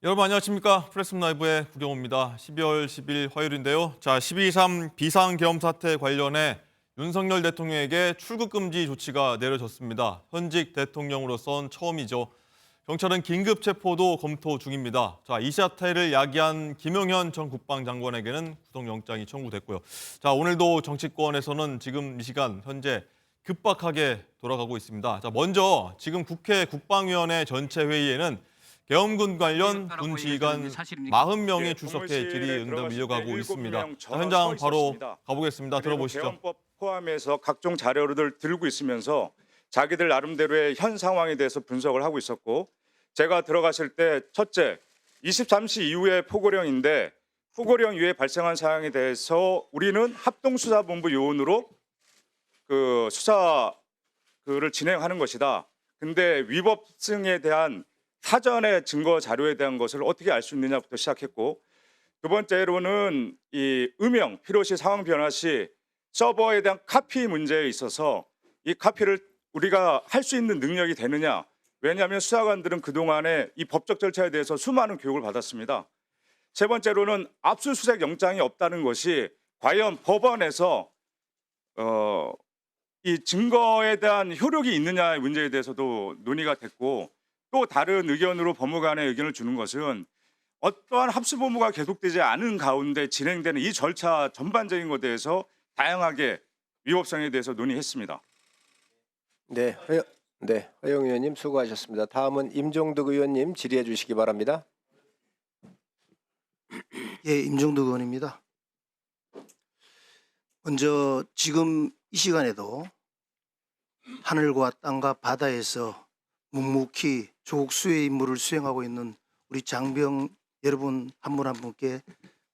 여러분 안녕하십니까? 프레스룸 라이브의 구경호입니다. 12월 10일 화요일인데요. 자, 12.3 비상계엄 사태 관련해 윤석열 대통령에게 출국 금지 조치가 내려졌습니다. 현직 대통령으로선 처음이죠. 경찰은 긴급 체포도 검토 중입니다. 자, 이 사태를 야기한 김용현 전 국방장관에게는 구속영장이 청구됐고요. 자, 오늘도 정치권에서는 지금 이 시간 현재 급박하게 돌아가고 있습니다. 자, 먼저 지금 국회 국방위원회 전체 회의에는 계엄군 관련 군 지휘관 40명이 출석해 질의응답을 이어가고 있습니다. 자, 현장 바로 가보겠습니다. 들어보시죠. 계엄법 포함해서 각종 자료를 들고 있으면서 자기들 나름대로의 현 상황에 대해서 분석을 하고 있었고, 제가 들어갔을 때 첫째, 23시 이후에 포고령인데 포고령 이후에 발생한 사항에 대해서 우리는 합동수사본부 요원으로 그 수사를 진행하는 것이다. 근데 위법성에 대한 사전의 증거 자료에 대한 것을 어떻게 알 수 있느냐부터 시작했고, 두 번째로는 이 음영 필요시 상황 변화 시 서버에 대한 카피 문제에 있어서 이 카피를 우리가 할 수 있는 능력이 되느냐. 왜냐하면 수사관들은 그동안에 이 법적 절차에 대해서 수많은 교육을 받았습니다. 세 번째로는 압수수색 영장이 없다는 것이 과연 법원에서 이 증거에 대한 효력이 있느냐의 문제에 대해서도 논의가 됐고, 또 다른 의견으로 법무관의 의견을 주는 것은 어떠한 합수본부가 계속되지 않은 가운데 진행되는 이 절차 전반적인 것에 대해서 다양하게 위법성에 대해서 논의했습니다. 네, 허영 의원님 수고하셨습니다. 다음은 임종득 의원님 질의해 주시기 바랍니다. 예, 임종득 의원입니다. 먼저 지금 이 시간에도 하늘과 땅과 바다에서 묵묵히 조국 수의 임무를 수행하고 있는 우리 장병 여러분 한 분 한 분께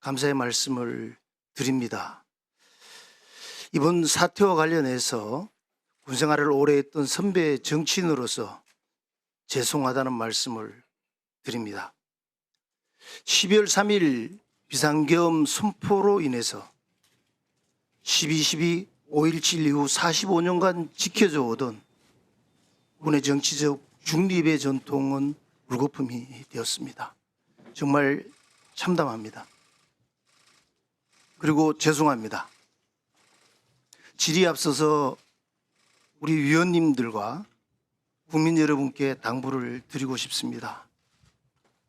감사의 말씀을 드립니다. 이번 사태와 관련해서 군생활을 오래 했던 선배 정치인으로서 죄송하다는 말씀을 드립니다. 12월 3일 비상계엄 선포로 인해서 12.12, 5.17 이후 45년간 지켜져 오던 군의 정치적 중립의 전통은 물거품이 되었습니다. 정말 참담합니다. 그리고 죄송합니다. 질의에 앞서서 우리 위원님들과 국민 여러분께 당부를 드리고 싶습니다.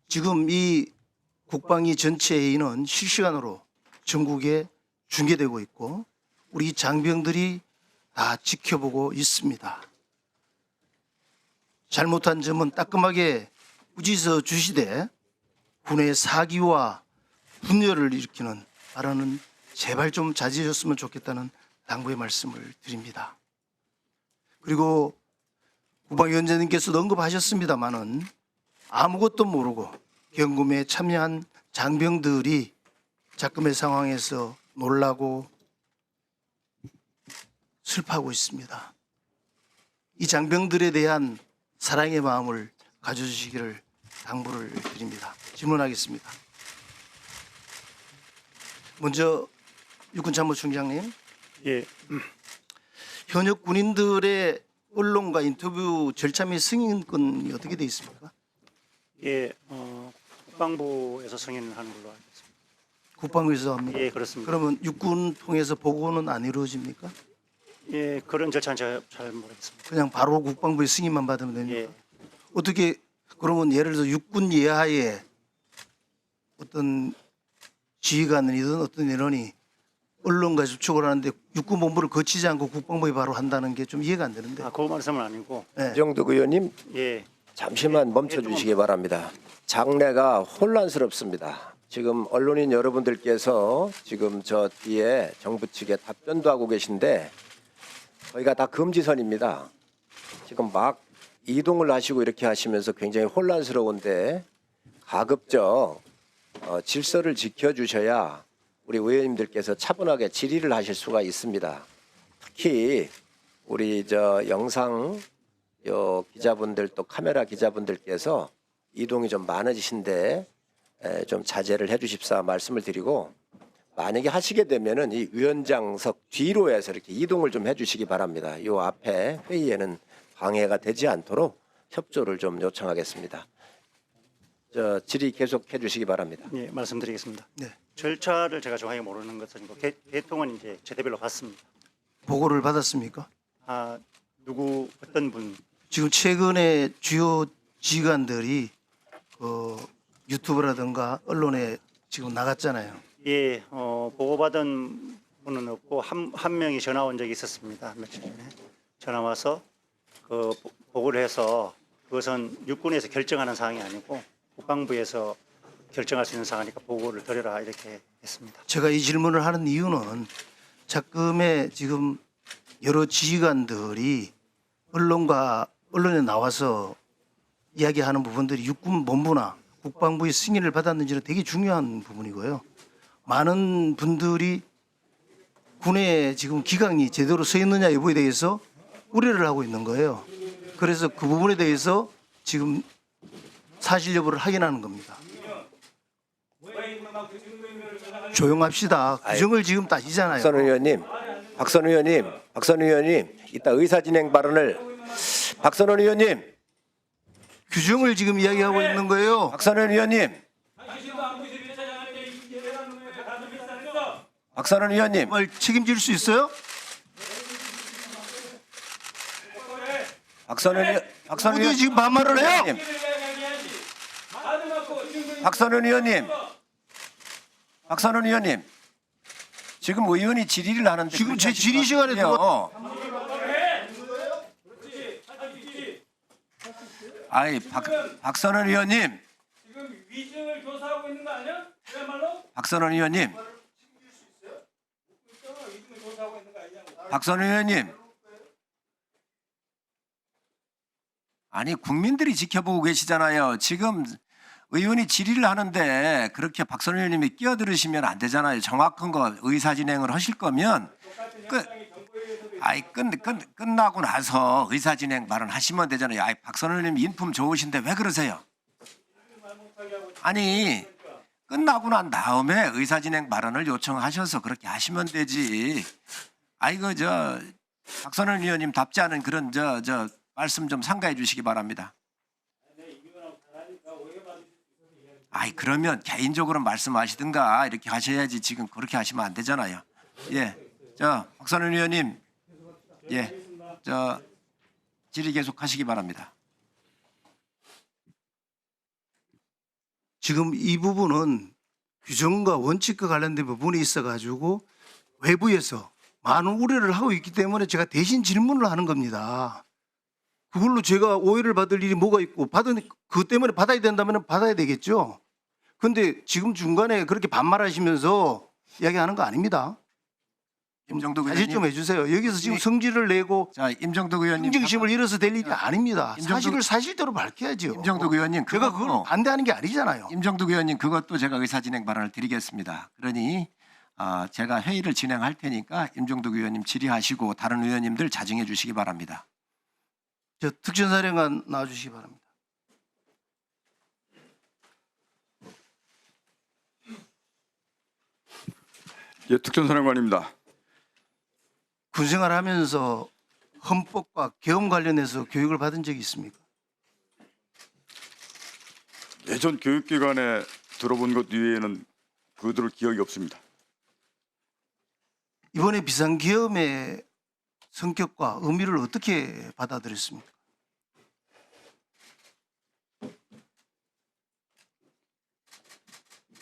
지금 이 국방위 전체 회의는 실시간으로 전국에 중계되고 있고 우리 장병들이 다 지켜보고 있습니다. 잘못한 점은 따끔하게 꾸짖어 주시되 군의 사기와 분열을 일으키는 발언은 제발 좀 자제해 줬으면 좋겠다는 당부의 말씀을 드립니다. 그리고 국방위원장님께서도 언급하셨습니다마는 아무것도 모르고 경금에 참여한 장병들이 작금의 상황에서 놀라고 슬퍼하고 있습니다. 이 장병들에 대한 사랑의 마음을 가져주시기를 당부를 드립니다. 질문하겠습니다. 먼저 육군참모총장님, 예, 현역 군인들의 언론과 인터뷰 절차 및 승인권이 어떻게 되어 있습니까? 예, 국방부에서 승인하는 걸로 알고 있습니다. 국방부에서 합니까? 예, 그렇습니다. 그러면 육군 통해서 보고는 안 이루어집니까? 예, 그런 절차는 제가 잘 모르겠습니다. 그냥 바로 국방부의 승인만 받으면 됩니까? 예, 어떻게 그러면 예를 들어서 육군 예하에 어떤 지휘관이든 어떤 인원이 언론과 접촉을 하는데 육군본부를 거치지 않고 국방부에 바로 한다는 게 좀 이해가 안 되는데. 그 말씀은 아니고, 네. 임종득 의원님 예, 잠시만 멈춰 주시기 바랍니다. 장내가 혼란스럽습니다. 지금 언론인 여러분들께서 지금 저 뒤에 정부 측에 답변도 하고 계신데 저희가 다 금지선입니다. 지금 막 이동을 하시고 이렇게 하시면서 굉장히 혼란스러운데 가급적 질서를 지켜주셔야 우리 의원님들께서 차분하게 질의를 하실 수가 있습니다. 특히 우리 저 영상 기자분들 또 카메라 기자분들께서 이동이 좀 많으신데 좀 자제를 해주십사 말씀을 드리고, 만약에 하시게 되면은 이 위원장석 뒤로 해서 이렇게 이동을 좀 해주시기 바랍니다. 이 앞에 회의에는 방해가 되지 않도록 협조를 좀 요청하겠습니다. 질의 계속해 주시기 바랍니다. 예, 말씀드리겠습니다. 네. 절차를 제가 정확히 모르는 것은 개통은 이제 제대별로 받습니다. 보고를 받았습니까? 누구 어떤 분 지금 최근에 주요 지휘관들이 유튜브라든가 언론에 지금 나갔잖아요. 예, 보고받은 분은 없고 한 명이 전화 온 적이 있었습니다. 며칠 전에 전화 와서 그 보고를 해서 그것은 육군에서 결정하는 사항이 아니고 국방부에서 결정할 수 있는 사항이니까 보고를 드려라 이렇게 했습니다. 제가 이 질문을 하는 이유는 작금의 지금 여러 지휘관들이 언론에 나와서 이야기하는 부분들이 육군 본부나 국방부의 승인을 받았는지는 되게 중요한 부분이고요. 많은 분들이 군의 지금 기강이 제대로 서 있느냐 여부에 대해서 우려를 하고 있는 거예요. 그래서 그 부분에 대해서 지금 사실 여부를 확인하는 겁니다. 조용합시다. 규정을 지금 따지잖아요. 박선우 의원님, 이따 의사진행 발언을 박선우 의원님, 규정을 지금 이야기하고 있는 거예요. 박선우 의원님, 정말 책임질 수 있어요? 어디 지금 반말을 해요? 박선우 의원님, 지금 의원이 질의를 하는데 지금 제 질의 시간에 누가 박선우 의원님, 지금 위증을 조사하고 있는 거 아니야? 그야말로 박선우 의원님, 박선우 의원님, 아니 국민들이 지켜보고 계시잖아요. 지금 의원이 질의를 하는데 그렇게 박선우 의원님이 끼어들으시면 안 되잖아요. 정확한 거 의사 진행을 하실 거면 끝나고 나서 의사 진행 발언하시면 되잖아요. 박선우 의원님 인품 좋으신데 왜 그러세요? 아니 끝나고 난 다음에 의사 진행 발언을 요청하셔서 그렇게 하시면 되지. 박선우 의원님 답지 않은 그런 말씀 좀 삼가해 주시기 바랍니다. 그러면 개인적으로 말씀하시든가 이렇게 하셔야지 지금 그렇게 하시면 안 되잖아요. 예, 박선우 의원님, 질의 계속하시기 바랍니다. 지금 이 부분은 규정과 원칙과 관련된 부분이 있어가지고 외부에서 많은 우려를 하고 있기 때문에 제가 대신 질문을 하는 겁니다. 그걸로 제가 오해를 받을 일이 뭐가 있고 그것 때문에 받아야 된다면 받아야 되겠죠. 그런데 지금 중간에 그렇게 반말하시면서 이야기하는 거 아닙니다. 임정덕 사실 좀 의원님, 해주세요. 여기서 지금 성질을 내고 임정덕 의원님, 평정심을 잃어서 될 일이 아닙니다. 임정덕- 사실을 사실대로 밝혀야죠. 임정덕 의원님, 제가 그걸 반대하는 게 아니잖아요. 임정덕 의원님 그것도 제가 의사진행 발언을 드리겠습니다. 그러니 제가 회의를 진행할 테니까 임정덕 의원님 질의하시고 다른 의원님들 자증해 주시기 바랍니다. 저 특전사령관 나와주시기 바랍니다. 예, 특전사령관입니다. 군생활하면서 헌법과 계엄 관련해서 교육을 받은 적이 있습니까? 예전 교육기관에 들어본 것 이외에는 그들을 기억이 없습니다. 이번에 비상계엄의 성격과 의미를 어떻게 받아들였습니까?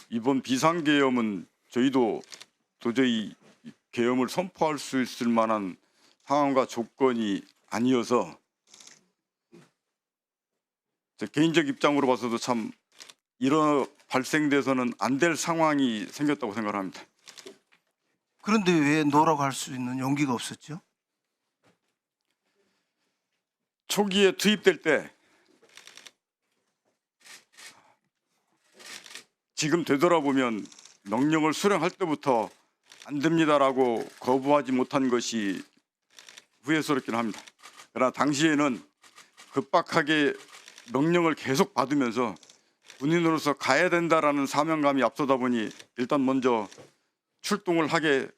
이번 비상계엄은 저희도 도저히 계엄을 선포할 수 있을 만한 상황과 조건이 아니어서 제 개인적 입장으로 봐서도 참 이런 발생돼서는 안 될 상황이 생겼다고 생각합니다. 그런데 왜 노라고 할 수 있는 용기가 없었죠? 초기에 투입될 때 지금 되돌아보면 명령을 수령할 때부터 안 됩니다라고 거부하지 못한 것이 후회스럽긴 합니다. 그러나 당시에는 급박하게 명령을 계속 받으면서 군인으로서 가야 된다라는 사명감이 앞서다 보니 일단 먼저 출동을 하게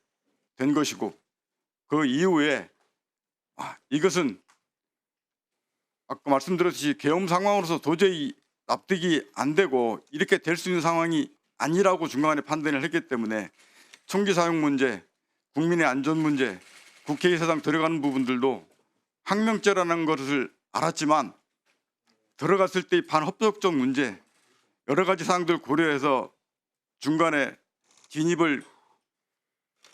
된 것이고, 그 이후에 이것은 아까 말씀드렸듯이 계엄 상황으로서 도저히 납득이 안 되고 이렇게 될 수 있는 상황이 아니라고 중간에 판단을 했기 때문에 총기 사용 문제, 국민의 안전 문제, 국회의사당 들어가는 부분들도 항명죄라는 것을 알았지만 들어갔을 때의 반협력적 문제 여러 가지 사항들 고려해서 중간에 진입을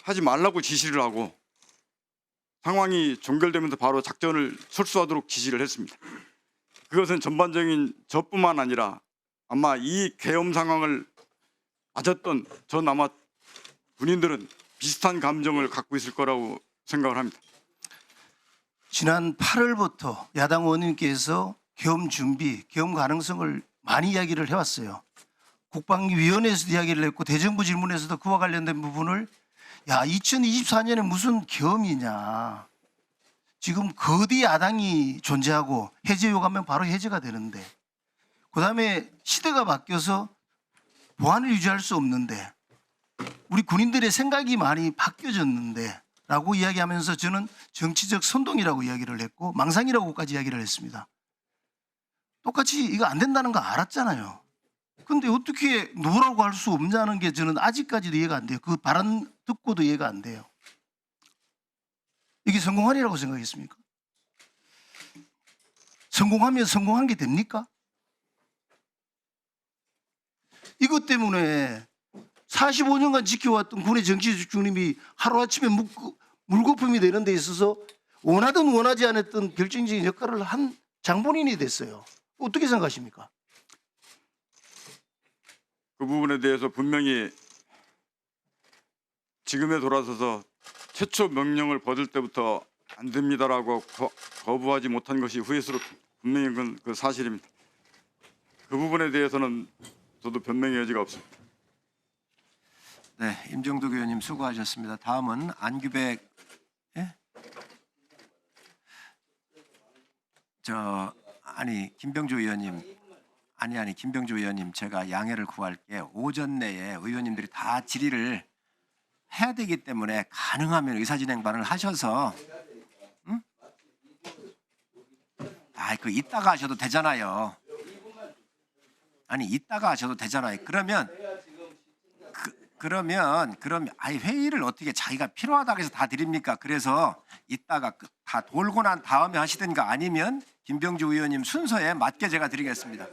하지 말라고 지시를 하고 상황이 종결되면서 바로 작전을 철수하도록 지시를 했습니다. 그것은 전반적인 저뿐만 아니라 아마 이 계엄 상황을 맞았던 전 아마 군인들은 비슷한 감정을 갖고 있을 거라고 생각을 합니다. 지난 8월부터 야당 의원님께서 계엄 준비, 계엄 가능성을 많이 이야기를 해왔어요. 국방위원회에서도 이야기를 했고 대정부 질문에서도 그와 관련된 부분을 2024년에 무슨 계엄이냐. 지금 거대 야당이 존재하고 해제 요구하면 바로 해제가 되는데 그다음에 시대가 바뀌어서 보안을 유지할 수 없는데 우리 군인들의 생각이 많이 바뀌어졌는데 라고 이야기하면서 저는 정치적 선동이라고 이야기를 했고 망상이라고까지 이야기를 했습니다. 똑같이 이거 안 된다는 거 알았잖아요. 근데 어떻게 노라고 할 수 없냐는 게 저는 아직까지도 이해가 안 돼요. 그 발언 듣고도 이해가 안 돼요. 이게 성공하리라고 생각했습니까? 성공하면 성공한 게 됩니까? 이것 때문에 45년간 지켜왔던 군의 정치 중립이 하루아침에 물거품이 되는 데 있어서 원하든 원하지 않았던 결정적인 역할을 한 장본인이 됐어요. 어떻게 생각하십니까? 그 부분에 대해서 분명히 지금에 돌아서서 최초 명령을 받을 때부터 안 됩니다라고 거부하지 못한 것이 후회스럽고 분명히 그건 그 사실입니다. 그 부분에 대해서는 저도 변명의 여지가 없습니다. 네, 임정덕 의원님 수고하셨습니다. 다음은 안규백. 예? 김병주 의원님. 김병주 의원님 제가 양해를 구할게. 오전 내에 의원님들이 다 질의를 해야 되기 때문에 가능하면 의사진행반을 하셔서 그 이따가 하셔도 되잖아요. 이따가 하셔도 되잖아요. 그러면 회의를 어떻게 자기가 필요하다고 해서 다 드립니까? 그래서 이따가 다 돌고 난 다음에 하시든가 아니면 김병주 의원님 순서에 맞게 제가 드리겠습니다.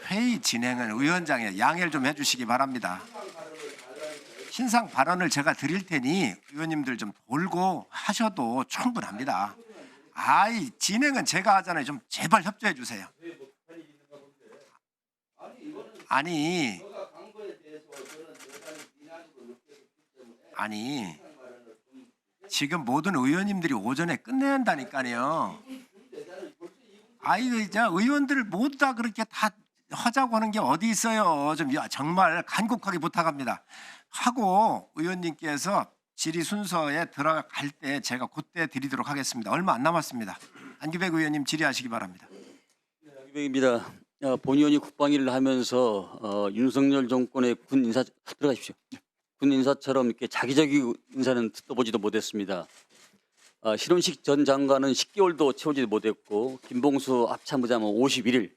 회의 진행은 위원장이 양해를 좀 해주시기 바랍니다. 신상 발언을 제가 드릴 테니 의원님들 좀 돌고 하셔도 충분합니다. 진행은 제가 하잖아요. 좀 제발 협조해 주세요. 지금 모든 의원님들이 오전에 끝내야 한다니까요. 의원들 모두 다 그렇게 다 하자고 하는 게 어디 있어요. 좀 정말 간곡하게 부탁합니다. 하고 의원님께서 질의 순서에 들어갈 때 제가 그때 드리도록 하겠습니다. 얼마 안 남았습니다. 안규백 의원님 질의하시기 바랍니다. 안규백입니다. 본 의원이 국방위를 하면서 윤석열 정권의 군 인사 들어가십시오. 군 인사처럼 이렇게 자기자기 인사는 듣도 보지도 못했습니다. 신원식 전 장관은 10개월도 채우지도 못했고 김봉수 합참의장은 51일,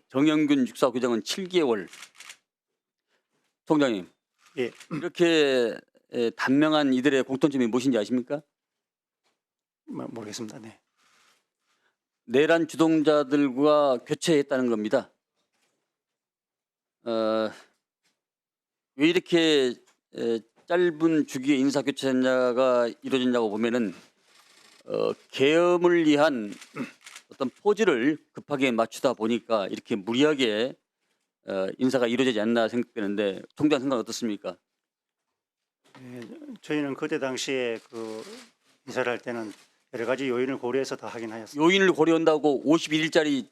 정영균 육사부장은 7개월. 총장님, 예. 이렇게 단명한 이들의 공통점이 무엇인지 아십니까? 모르겠습니다. 네. 내란 주동자들과 교체했다는 겁니다. 왜 이렇게 짧은 주기의 인사 교체가 이루어졌냐고 보면은 계엄을 위한 어떤 포즈를 급하게 맞추다 보니까 이렇게 무리하게 인사가 이루어지지 않나 생각되는데 총장 생각 어떻습니까? 저희는 그때 당시에 그 인사를 할 때는 여러 가지 요인을 고려해서 다 하긴 하였습니다. 요인을 고려한다고 51일짜리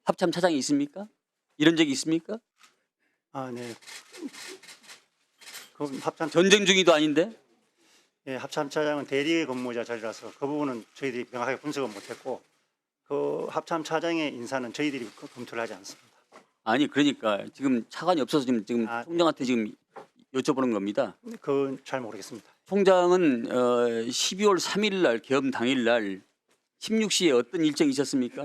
합참 차장이 있습니까? 이런 적이 있습니까? 네. 그 합참 전쟁 중이도 아닌데? 합참차장은 대리 근무자 자리라서 그 부분은 저희들이 명확하게 분석을 못했고 그 합참차장의 인사는 저희들이 검토를 하지 않습니다. 그러니까 지금 차관이 없어서 지금 총장한테 지금 여쭤보는 겁니다. 그건 잘 모르겠습니다. 총장은 12월 3일 날 계엄 당일 날 16시에 어떤 일정이 있었습니까?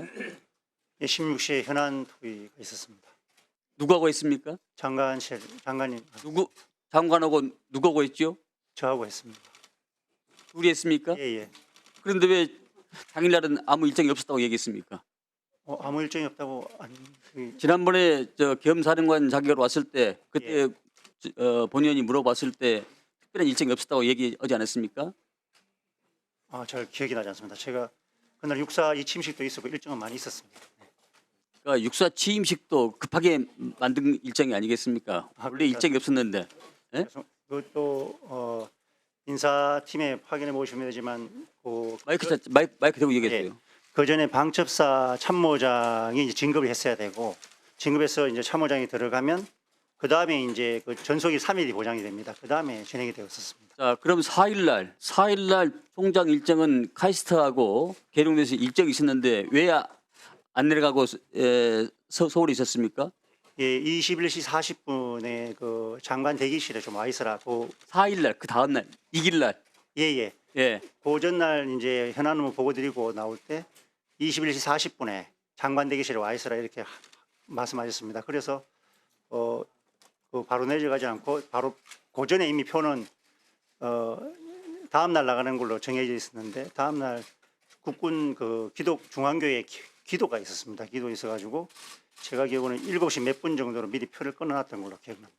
16시에 현안 토의가 있었습니다. 누구하고 했습니까? 장관님 누구 장관하고 누구하고 했죠? 저하고 했습니다. 둘이 했습니까? 예예. 그런데 왜 당일 날은 아무 일정이 없었다고 얘기했습니까? 아무 일정이 없다고 지난번에 저 계엄사령관 자격으로 왔을 때 그때 본 의원이 물어봤을 때 특별한 일정이 없었다고 얘기하지 않았습니까? 잘 기억이 나지 않습니다. 제가 그날 육사 이 침식도 있었고 일정은 많이 있었습니다. 그러니까 육사 취임식도 급하게 만든 일정이 아니겠습니까? 원래 일정이 없었는데. 예? 그래서 그것도 인사팀에 확인해 보시면 되지만 마이크 대고 얘기했어요. 그 전에 방첩사 참모장이 이제 진급을 했어야 되고 진급해서 이제 참모장이 들어가면 그 다음에 이제 그 전속이 3일이 보장이 됩니다. 그 다음에 진행이 되었었습니다. 자, 그럼 4일 날 총장 일정은 카이스트하고 계룡대에서 일정이 있었는데 왜 안 내려가고 서울에 있었습니까? 예, 21시 40분에 그 장관 대기실에 좀 와 있으라고. 4일 날, 그 다음 날, 2일 날. 예예. 예. 그 전날 이제 현안 업무 보고 드리고 나올 때 21시 40분에 장관 대기실에 와 있으라 이렇게 말씀하셨습니다. 그래서 그 바로 내려가지 않고 바로 그 전에 이미 표는 다음 날 나가는 걸로 정해져 있었는데 다음 날 국군 그 중앙교회 기도가 있었습니다. 기도 있어가지고 제가 기억으로는 7시 몇 분 정도로 미리 표를 끊어놨던 걸로 기억납니다.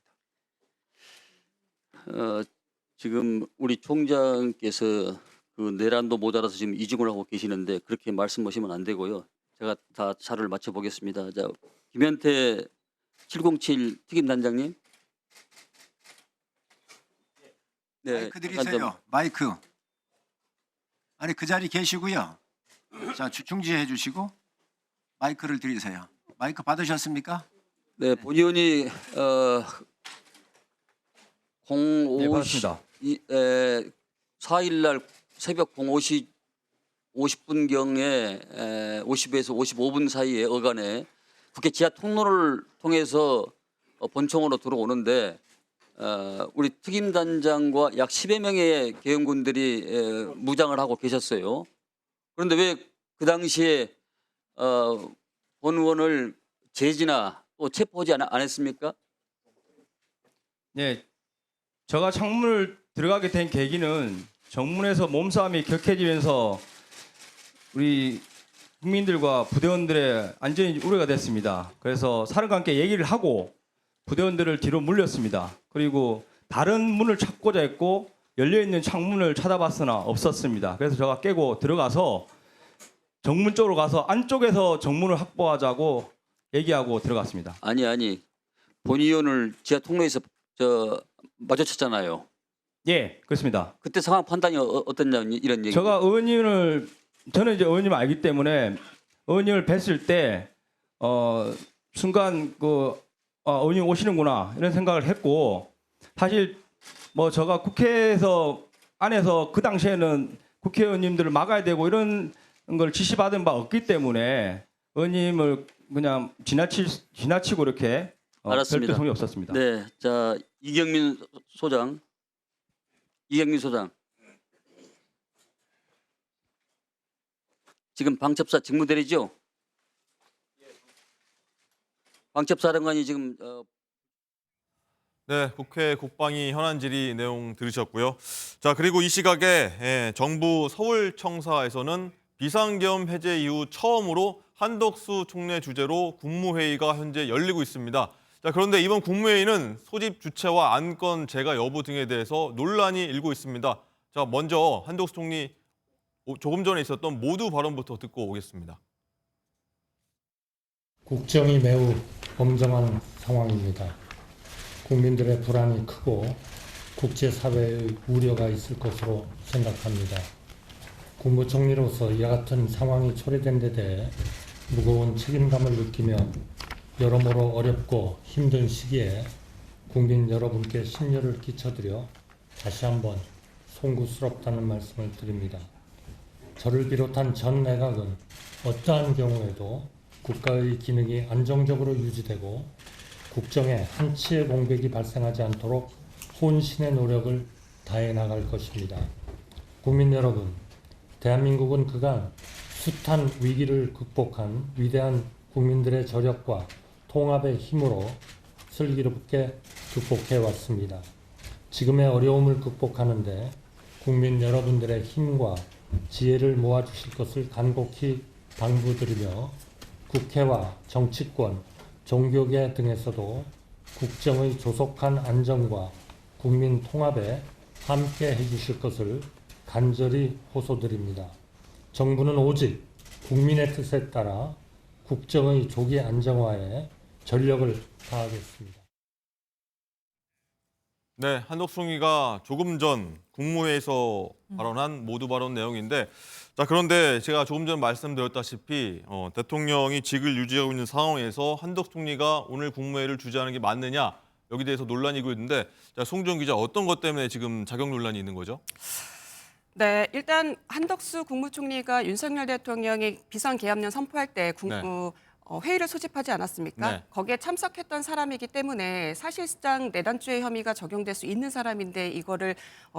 지금 우리 총장께서 그 내란도 모자라서 지금 이직을 하고 계시는데 그렇게 말씀하시면 안 되고요. 제가 다 차를 맞춰 보겠습니다. 자, 김현태 707 특임단장님. 네, 마이크 드리세요. 마이크. 아니 그 자리 계시고요. 자 중지해 주시고 마이크를 드리세요. 마이크 받으셨습니까? 네, 본 의원이 4일 날 새벽 05시 50분경에 50에서 55분 사이에 어간에 국회 지하 통로를 통해서 본청으로 들어오는데 우리 특임단장과 약 10여 명의 계엄군들이 무장을 하고 계셨어요. 그런데 왜 그 당시에 본 의원을 제지나 또 체포하지 않았습니까? 네, 제가 창문을 들어가게 된 계기는 정문에서 몸싸움이 격해지면서 우리 국민들과 부대원들의 안전이 우려가 됐습니다. 그래서 사령관께 얘기를 하고 부대원들을 뒤로 물렸습니다. 그리고 다른 문을 찾고자 했고 열려있는 창문을 찾아봤으나 없었습니다. 그래서 제가 깨고 들어가서 정문 쪽으로 가서 안쪽에서 정문을 확보하자고 얘기하고 들어갔습니다. 아니 본 의원을 지하 통로에서 마주쳤잖아요. 예, 그렇습니다. 그때 상황 판단이 어떻냐 이런 얘기. 저는 이제 의원님을 알기 때문에 의원님을 뵀을 때 순간 의원님 오시는구나 이런 생각을 했고 사실 뭐 제가 국회에서 안에서 그 당시에는 국회의원님들을 막아야 되고 이런 걸 지시받은 바 없기 때문에 의원님을 그냥 지나치고 이렇게 알았습니다. 별도 성이 없었습니다. 네, 자 이경민 소장. 지금 방첩사 직무대리죠? 방첩사령관이 지금 네, 국회 국방위 현안 질의 내용 들으셨고요. 자, 그리고 이 시각에 정부 서울청사에서는 비상계엄 해제 이후 처음으로 한덕수 총리 주재로 국무회의가 현재 열리고 있습니다. 자, 그런데 이번 국무회의는 소집 주체와 안건 재가 여부 등에 대해서 논란이 일고 있습니다. 자, 먼저 한덕수 총리 조금 전에 있었던 모두 발언부터 듣고 오겠습니다. 국정이 매우 엄정한 상황입니다. 국민들의 불안이 크고 국제사회의 우려가 있을 것으로 생각합니다. 국무총리로서 이와 같은 상황이 초래된 데 대해 무거운 책임감을 느끼며 여러모로 어렵고 힘든 시기에 국민 여러분께 심려를 끼쳐드려 다시 한번 송구스럽다는 말씀을 드립니다. 저를 비롯한 전 내각은 어떠한 경우에도 국가의 기능이 안정적으로 유지되고 국정에 한치의 공백이 발생하지 않도록 혼신의 노력을 다해 나갈 것입니다. 국민 여러분, 대한민국은 그간 숱한 위기를 극복한 위대한 국민들의 저력과 통합의 힘으로 슬기롭게 극복해 왔습니다. 지금의 어려움을 극복하는데 국민 여러분들의 힘과 지혜를 모아주실 것을 간곡히 당부드리며 국회와 정치권, 종교계 등에서도 국정의 조속한 안정과 국민 통합에 함께 해주실 것을 간절히 호소드립니다. 정부는 오직 국민의 뜻에 따라 국정의 조기 안정화에 전력을 다하겠습니다. 네, 한덕수 총리가 조금 전 국무회의에서 발언한 모두 발언 내용인데, 자, 그런데 제가 조금 전 말씀드렸다시피 대통령이 직을 유지하고 있는 상황에서 한덕수 총리가 오늘 국무회의를 주재하는 게 맞느냐, 여기 대해서 논란이 일고 있는데, 자, 송지영 기자, 어떤 것 때문에 지금 자격 논란이 있는 거죠? 네, 일단 한덕수 국무총리가 윤석열 대통령이 비상계엄령 선포할 때 회의를 소집하지 않았습니까? 네. 거기에 참석했던 사람이기 때문에 사실상 내단죄 혐의가 적용될 수 있는 사람인데 이거를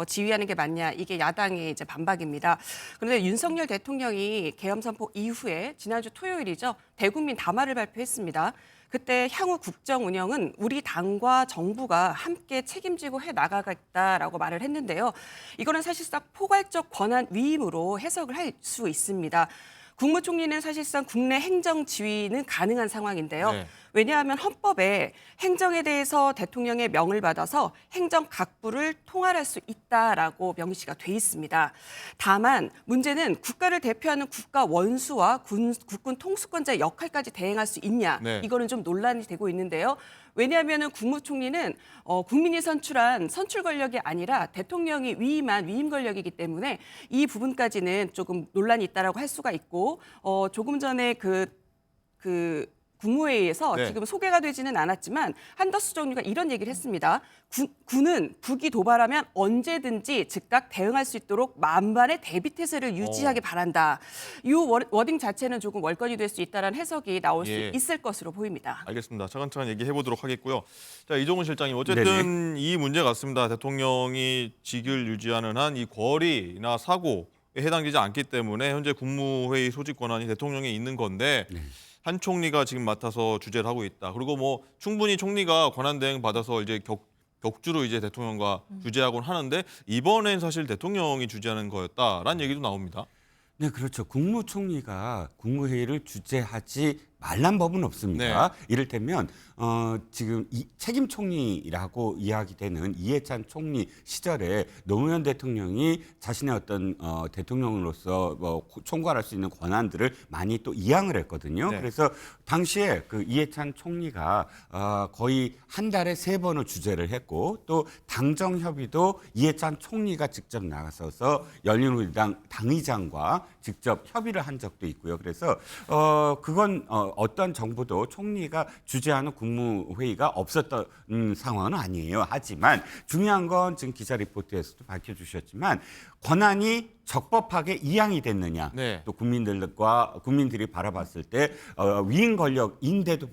지휘하는 게 맞냐, 이게 야당의 이제 반박입니다. 그런데 윤석열 대통령이 계엄 선포 이후에 지난주 토요일이죠, 대국민 담화를 발표했습니다. 그때 향후 국정 운영은 우리 당과 정부가 함께 책임지고 해 나가겠다라고 말을 했는데요. 이거는 사실상 포괄적 권한 위임으로 해석을 할 수 있습니다. 국무총리는 사실상 국내 행정 지휘는 가능한 상황인데요. 네. 왜냐하면 헌법에 행정에 대해서 대통령의 명을 받아서 행정 각부를 통할할 수 있다라고 명시가 돼 있습니다. 다만 문제는 국가를 대표하는 국가 원수와 국군 통수권자의 역할까지 대행할 수 있냐, 네. 이거는 좀 논란이 되고 있는데요. 왜냐하면 국무총리는 국민이 선출한 선출 권력이 아니라 대통령이 위임한 위임 권력이기 때문에 이 부분까지는 조금 논란이 있다라고 할 수가 있고, 조금 전에 국무회의에서 네. 지금 소개가 되지는 않았지만 한덕수 총리가 이런 얘기를 했습니다. 군은 북이 도발하면 언제든지 즉각 대응할 수 있도록 만반의 대비태세를 유지하기 바란다. 이 워딩 자체는 조금 월권이 될 수 있다는 해석이 나올 수 있을 것으로 보입니다. 알겠습니다. 차근차근 얘기해 보도록 하겠고요. 자, 이종훈 실장님, 어쨌든 이 문제 같습니다. 대통령이 직을 유지하는 한 이 거리나 사고에 해당되지 않기 때문에 현재 국무회의 소집 권한이 대통령에 있는 건데, 한 총리가 지금 맡아서 주재를 하고 있다. 그리고 뭐 충분히 총리가 권한 대행 받아서 이제 격주로 이제 대통령과 주재하곤 하는데, 이번엔 사실 대통령이 주재하는 거였다라는 얘기도 나옵니다. 네, 그렇죠. 국무총리가 국무회의를 주재하지 말란 법은 없습니다. 네. 이를테면 지금 책임 총리라고 이야기되는 이해찬 총리 시절에 노무현 대통령이 자신의 어떤 대통령으로서 총괄할 수 있는 권한들을 많이 또 이양을 했거든요. 네. 그래서 당시에 그 이해찬 총리가 거의 한 달에 3번을 주재를 했고, 또 당정협의도 이해찬 총리가 직접 나가서서 열린우리당 당의장과 직접 협의를 한 적도 있고요. 그래서 그건 어떤 정부도 총리가 주재하는 국무회의가 없었던 상황은 아니에요. 하지만 중요한 건 지금 기자 리포트에서도 밝혀주셨지만, 권한이 적법하게 이양이 됐느냐, 네. 또 국민들이 바라봤을 때 위임 권력인데도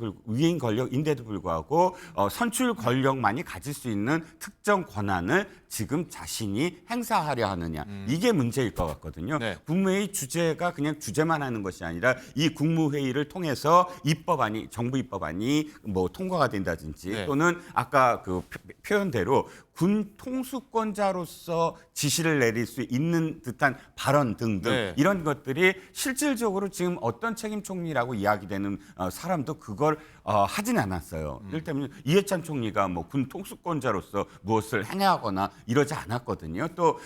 불구하고 선출 권력만이 가질 수 있는 특정 권한을 지금 자신이 행사하려 하느냐, 이게 문제일 것 같거든요. 네. 국무회의 주재가 그냥 주재만 하는 것이 아니라 이 국무회의를 통해서 입법안이, 정부 입법안이 뭐 통과가 된다든지, 네. 또는 아까 그 표현대로 군 통수권자로서 지시를 내릴 수 있는 듯한 발언 등등, 네. 이런 것들이 실질적으로 지금 어떤 책임 총리라고 이야기되는 사람도 그걸 하진 않았어요. 이를테면 이해찬 총리가 뭐 군 통수권자로서 무엇을 행하거나 이러지 않았거든요. 또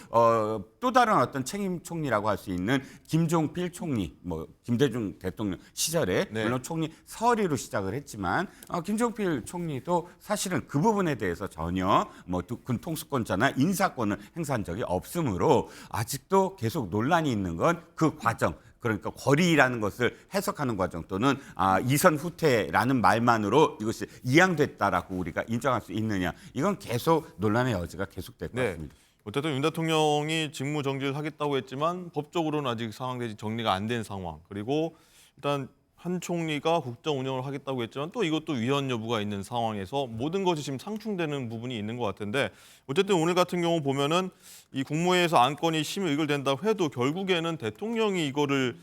다른 어떤 책임 총리라고 할 수 있는 김종필 총리, 뭐 김대중 대통령 시절에 네. 물론 총리 서리로 시작을 했지만 김종필 총리도 사실은 그 부분에 대해서 전혀 뭐 군 통수권자나 인사권을 행사한 적이 없으므로 아직도 계속 논란이 있는 건 그 과정, 그러니까 거리라는 것을 해석하는 과정, 또는 이선 후퇴라는 말만으로 이것이 이양됐다라고 우리가 인정할 수 있느냐, 이건 계속 논란의 여지가 계속될 것 같습니다. 어쨌든 윤 대통령이 직무 정지를 하겠다고 했지만 법적으로는 아직 상황이 정리가 안 된 상황. 그리고 일단 한 총리가 국정 운영을 하겠다고 했지만 또 이것도 위헌 여부가 있는 상황에서 모든 것이 지금 상충되는 부분이 있는 것 같은데 어쨌든 오늘 같은 경우 보면은 이 국무회의에서 안건이 심의 의결된다고 해도 결국에는 대통령이 이거를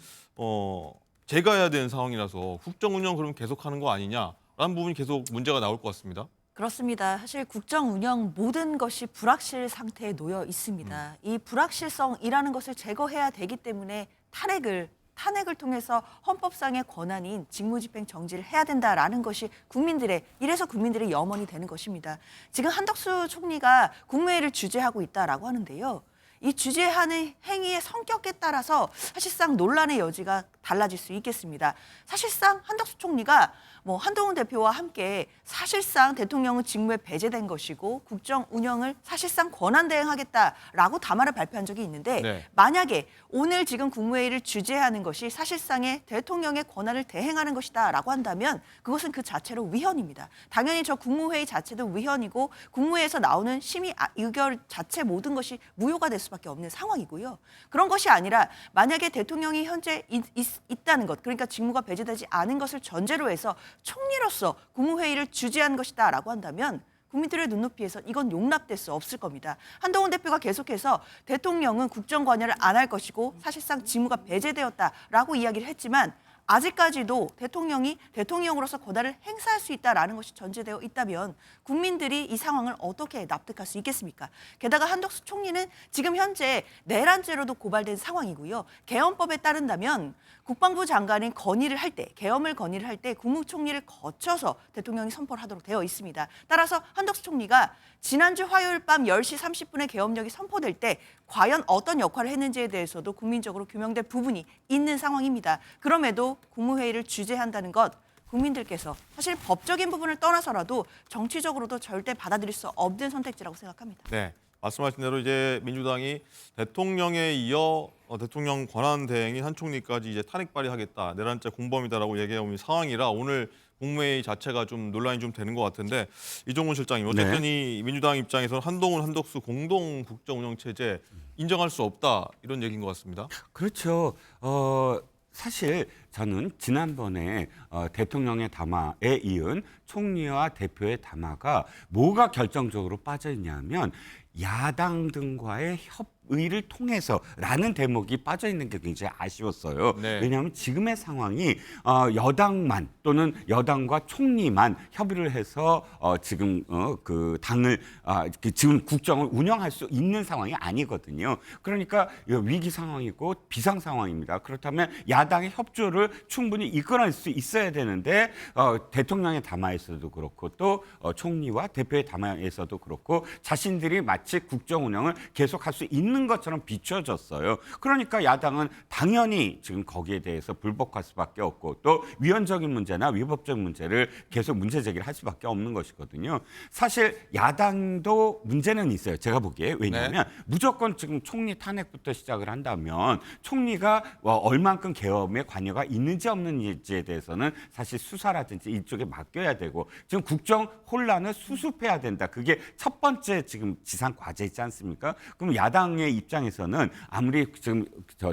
제거해야 되는 상황이라서 국정 운영 그럼 계속하는 거 아니냐라는 부분이 계속 문제가 나올 것 같습니다. 그렇습니다. 사실 국정 운영 모든 것이 불확실 상태에 놓여 있습니다. 이 불확실성이라는 것을 제거해야 되기 때문에 탄핵을 통해서 헌법상의 권한인 직무집행 정지를 해야 된다라는 것이 이래서 국민들의 염원이 되는 것입니다. 지금 한덕수 총리가 국무회의를 주재하고 있다라고 하는데요. 이 주재하는 행위의 성격에 따라서 사실상 논란의 여지가 달라질 수 있겠습니다. 사실상 한덕수 총리가 한동훈 대표와 함께 사실상 대통령은 직무에 배제된 것이고 국정 운영을 사실상 권한 대행하겠다라고 담화를 발표한 적이 있는데 네. 만약에 오늘 지금 국무회의를 주재하는 것이 사실상의 대통령의 권한을 대행하는 것이다라고 한다면 그것은 그 자체로 위헌입니다. 당연히 저 국무회의 자체도 위헌이고 국무회에서 나오는 심의 의결 자체 모든 것이 무효가 될 수밖에 없는 상황이고요. 그런 것이 아니라 만약에 대통령이 현재 있다는 것, 그러니까 직무가 배제되지 않은 것을 전제로 해서 총리로서 국무회의를 주재한 것이다라고 한다면 국민들의 눈높이에서 이건 용납될 수 없을 겁니다. 한동훈 대표가 계속해서 대통령은 국정 관여를 안 할 것이고 사실상 직무가 배제되었다라고 이야기를 했지만 아직까지도 대통령이 대통령으로서 권한을 행사할 수 있다라는 것이 전제되어 있다면 국민들이 이 상황을 어떻게 납득할 수 있겠습니까? 게다가 한덕수 총리는 지금 현재 내란죄로도 고발된 상황이고요. 개헌법에 따른다면 국방부 장관이 계엄을 건의를 할 때 국무총리를 거쳐서 대통령이 선포를 하도록 되어 있습니다. 따라서 한덕수 총리가 지난주 화요일 밤 10시 30분에 계엄령이 선포될 때 과연 어떤 역할을 했는지에 대해서도 국민적으로 규명될 부분이 있는 상황입니다. 그럼에도 국무회의를 주재한다는 것 국민들께서 사실 법적인 부분을 떠나서라도 정치적으로도 절대 받아들일 수 없는 선택지라고 생각합니다. 네. 말씀하신 대로 이제 민주당이 대통령에 이어 대통령 권한 대행인 한 총리까지 이제 탄핵 발의하겠다, 내란죄 공범이다라고 얘기하고 있는 상황이라 오늘 국무회의 자체가 좀 논란이 좀 되는 것 같은데 이종훈 실장님 어쨌든 이 민주당 입장에서는 한동훈, 한덕수 공동 국정 운영 체제 인정할 수 없다 이런 얘기인 것 같습니다. 그렇죠. 사실 저는 지난번에 대통령의 담화에 이은 총리와 대표의 담화가 뭐가 결정적으로 빠져 있냐면 야당 등과의 협의를 통해서라는 대목이 빠져 있는 게 굉장히 아쉬웠어요. 네. 왜냐하면 지금의 상황이 여당만 또는 여당과 총리만 협의를 해서 지금 그 당을 지금 국정을 운영할 수 있는 상황이 아니거든요. 그러니까 위기 상황이고 비상 상황입니다. 그렇다면 야당의 협조를 충분히 이끌어낼 수 있어야 되는데 대통령의 담화에서도 그렇고 또 총리와 대표의 담화에서도 그렇고 자신들이 마치 국정 운영을 계속할 수 있는 것처럼 비춰졌어요. 그러니까 야당은 당연히 지금 거기에 대해서 불복할 수밖에 없고 또 위헌적인 문제나 위법적인 문제를 계속 문제 제기를 할 수밖에 없는 것이거든요. 사실 야당도 문제는 있어요. 제가 보기에. 왜냐하면 무조건 지금 총리 탄핵부터 시작을 한다면 총리가 얼만큼 계엄에 관여가 있는지 없는지에 대해서는 사실 수사라든지 이쪽에 맡겨야 되고 지금 국정 혼란을 수습해야 된다. 그게 첫 번째 지금 지상 과제이지 않습니까? 그럼 야당의 입장에서는 아무리 지금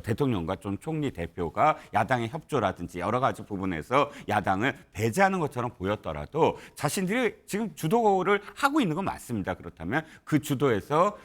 대통령과 좀 총리 대표가 야당의 협조라든지 여러 가지 부분에서 야당을 배제하는 것처럼 보였더라도 자신들이 지금 주도를 하고 있는 건 맞습니다. 그렇다면 그 주도에서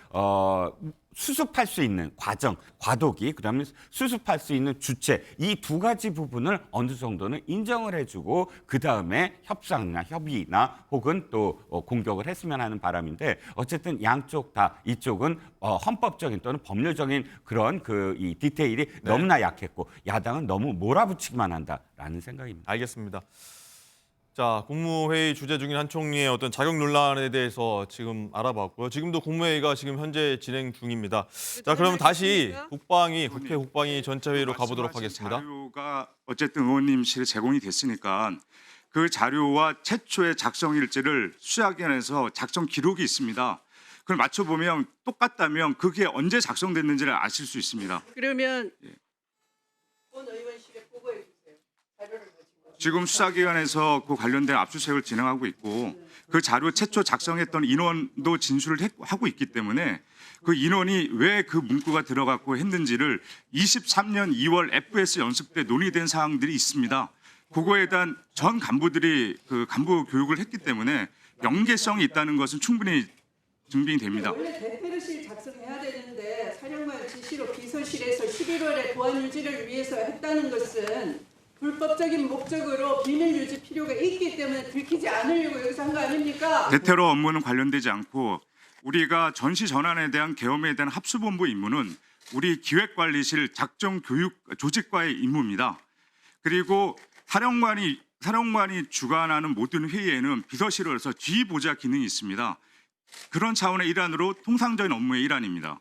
수습할 수 있는 과정, 과도기, 그다음에 수습할 수 있는 주체 이 두 가지 부분을 어느 정도는 인정을 해주고 그 다음에 협상이나 협의나 혹은 또 공격을 했으면 하는 바람인데 어쨌든 양쪽 다 이쪽은 헌법적인 또는 법률적인 그런 이 디테일이 너무나 약했고 야당은 너무 몰아붙이기만 한다라는 생각입니다. 알겠습니다. 자, 국무회의 주재 중인 한 총리의 어떤 자격 논란에 대해서 지금 알아봤고요. 지금도 국무회의가 지금 현재 진행 중입니다. 자, 그럼 다시 국회 국방위 전체 회의로 가보도록 하겠습니다. 자료가 어쨌든 의원님실에 제공이 됐으니까 그 자료와 최초의 작성 일지를 수사기관에서 작성 기록이 있습니다. 그걸 맞춰보면 똑같다면 그게 언제 작성됐는지를 아실 수 있습니다. 그러면 본 의원실에 보고해 주세요. 자료를 지금 수사기관에서 그 관련된 압수수색을 진행하고 있고 그 자료 최초 작성했던 인원도 진술을 하고 있기 때문에 그 인원이 왜 그 문구가 들어갔고 했는지를 23년 2월 FS 연습 때 논의된 사항들이 있습니다. 그거에 대한 전 간부들이 그 간부 교육을 했기 때문에 연계성이 있다는 것은 충분히 증빙이 됩니다. 원래 대표실 작성해야 되는데 사령관 지시로 비서실에서 11월에 보안 유지를 위해서 했다는 것은 불법적인 목적으로 비밀 유지 필요가 있기 때문에 들키지 않으려고 여기서 한 거 아닙니까? 대테러 업무는 관련되지 않고 우리가 전시 전환에 대한 계엄에 대한 합수본부 임무는 우리 기획관리실 작정 교육 조직과의 임무입니다. 그리고 사령관이 주관하는 모든 회의에는 비서실에서 지휘보좌 기능이 있습니다. 그런 차원의 일환으로 통상적인 업무의 일환입니다.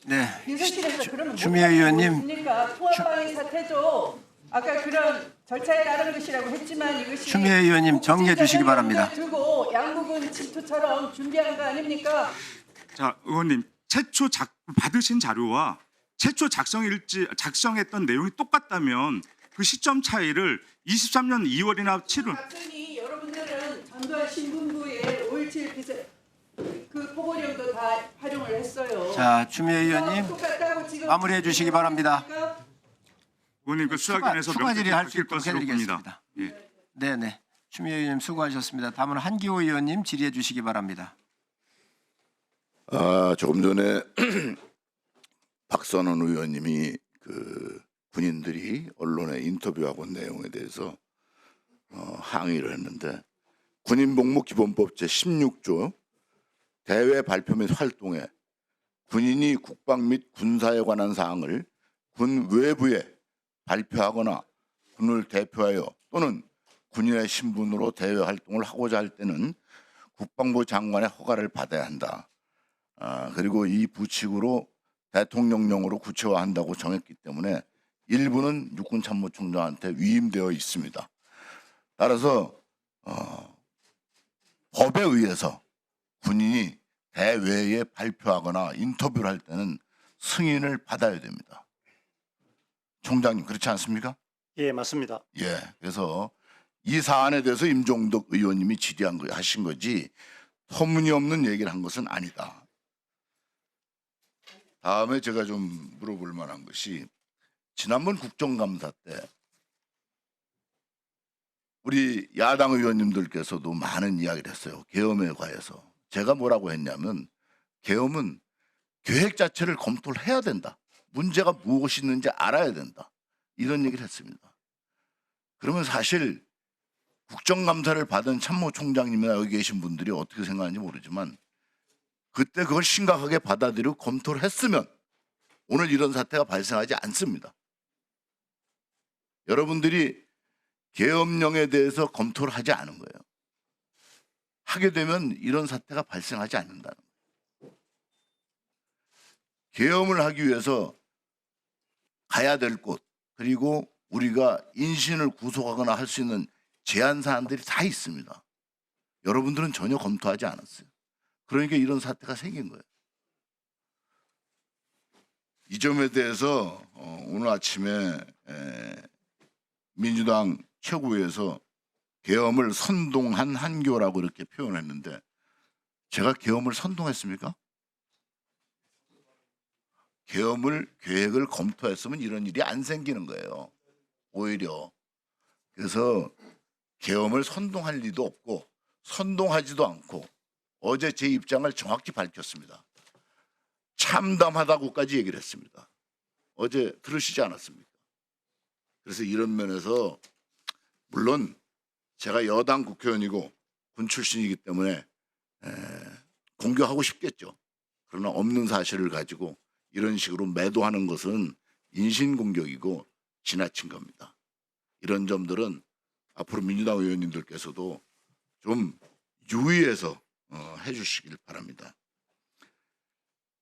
네. 비서실에서 그러면 추미애 의원님. 뭡니까? 통합방위 사태도 아까 그런 절차에 따른 것이라고 했지만 이것이 추미애 의원님 정리해 주시기 바랍니다. 두고 양국은 질투처럼 준비한 거 아닙니까? 자, 의원님 최초 받으신 자료와 최초 작성했던 내용이 똑같다면 그 시점 차이를 23년 2월이나 7월 작성이 여러분들은 전두환 신분부의 5.17 비서 그 포고령도 다 활용을 했어요. 자, 추미애 의원님 똑같다고 지금 마무리해 주시기 바랍니다. 의원님 그 수사기관에서 추가 질의할 수 명백히 있도록 것으로 봅니다. 해드리겠습니다. 예. 네네. 추미애 의원님 수고하셨습니다. 다음은 한기호 의원님 질의해 주시기 바랍니다. 조금 전에 박선원 의원님이 그 군인들이 언론에 인터뷰하고 온 내용에 대해서 항의를 했는데 군인복무기본법 제16조 대외 발표 및 활동에 군인이 국방 및 군사에 관한 사항을 군 외부에 발표하거나 군을 대표하여 또는 군인의 신분으로 대외 활동을 하고자 할 때는 국방부 장관의 허가를 받아야 한다. 그리고 이 부칙으로 대통령령으로 구체화한다고 정했기 때문에 일부는 육군참모총장한테 위임되어 있습니다. 따라서 법에 의해서 군인이 대외에 발표하거나 인터뷰를 할 때는 승인을 받아야 됩니다. 총장님 그렇지 않습니까? 예, 맞습니다. 예, 그래서 이 사안에 대해서 임종덕 의원님이 하신 거지 터무니없는 얘기를 한 것은 아니다. 다음에 제가 좀 물어볼 만한 것이 지난번 국정감사 때 우리 야당 의원님들께서도 많은 이야기를 했어요. 계엄에 관해서. 제가 뭐라고 했냐면 계엄은 계획 자체를 검토를 해야 된다. 문제가 무엇이 있는지 알아야 된다. 이런 얘기를 했습니다. 그러면 사실 국정감사를 받은 참모총장님이나 여기 계신 분들이 어떻게 생각하는지 모르지만 그때 그걸 심각하게 받아들이고 검토를 했으면 오늘 이런 사태가 발생하지 않습니다. 여러분들이 계엄령에 대해서 검토를 하지 않은 거예요. 하게 되면 이런 사태가 발생하지 않는다는 거예요. 계엄을 하기 위해서 가야 될 곳 그리고 우리가 인신을 구속하거나 할 수 있는 제한 사안들이 다 있습니다. 여러분들은 전혀 검토하지 않았어요. 그러니까 이런 사태가 생긴 거예요. 이 점에 대해서 오늘 아침에 민주당 최고위에서 계엄을 선동한 한교라고 이렇게 표현했는데 제가 계엄을 선동했습니까? 계획을 검토했으면 이런 일이 안 생기는 거예요. 오히려. 그래서 계엄을 선동할 리도 없고 선동하지도 않고 어제 제 입장을 정확히 밝혔습니다. 참담하다고까지 얘기를 했습니다. 어제 들으시지 않았습니까? 그래서 이런 면에서 물론 제가 여당 국회의원이고 군 출신이기 때문에 공격하고 싶겠죠. 그러나 없는 사실을 가지고 이런 식으로 매도하는 것은 인신공격이고 지나친 겁니다. 이런 점들은 앞으로 민주당 의원님들께서도 좀 유의해서 해주시길 바랍니다.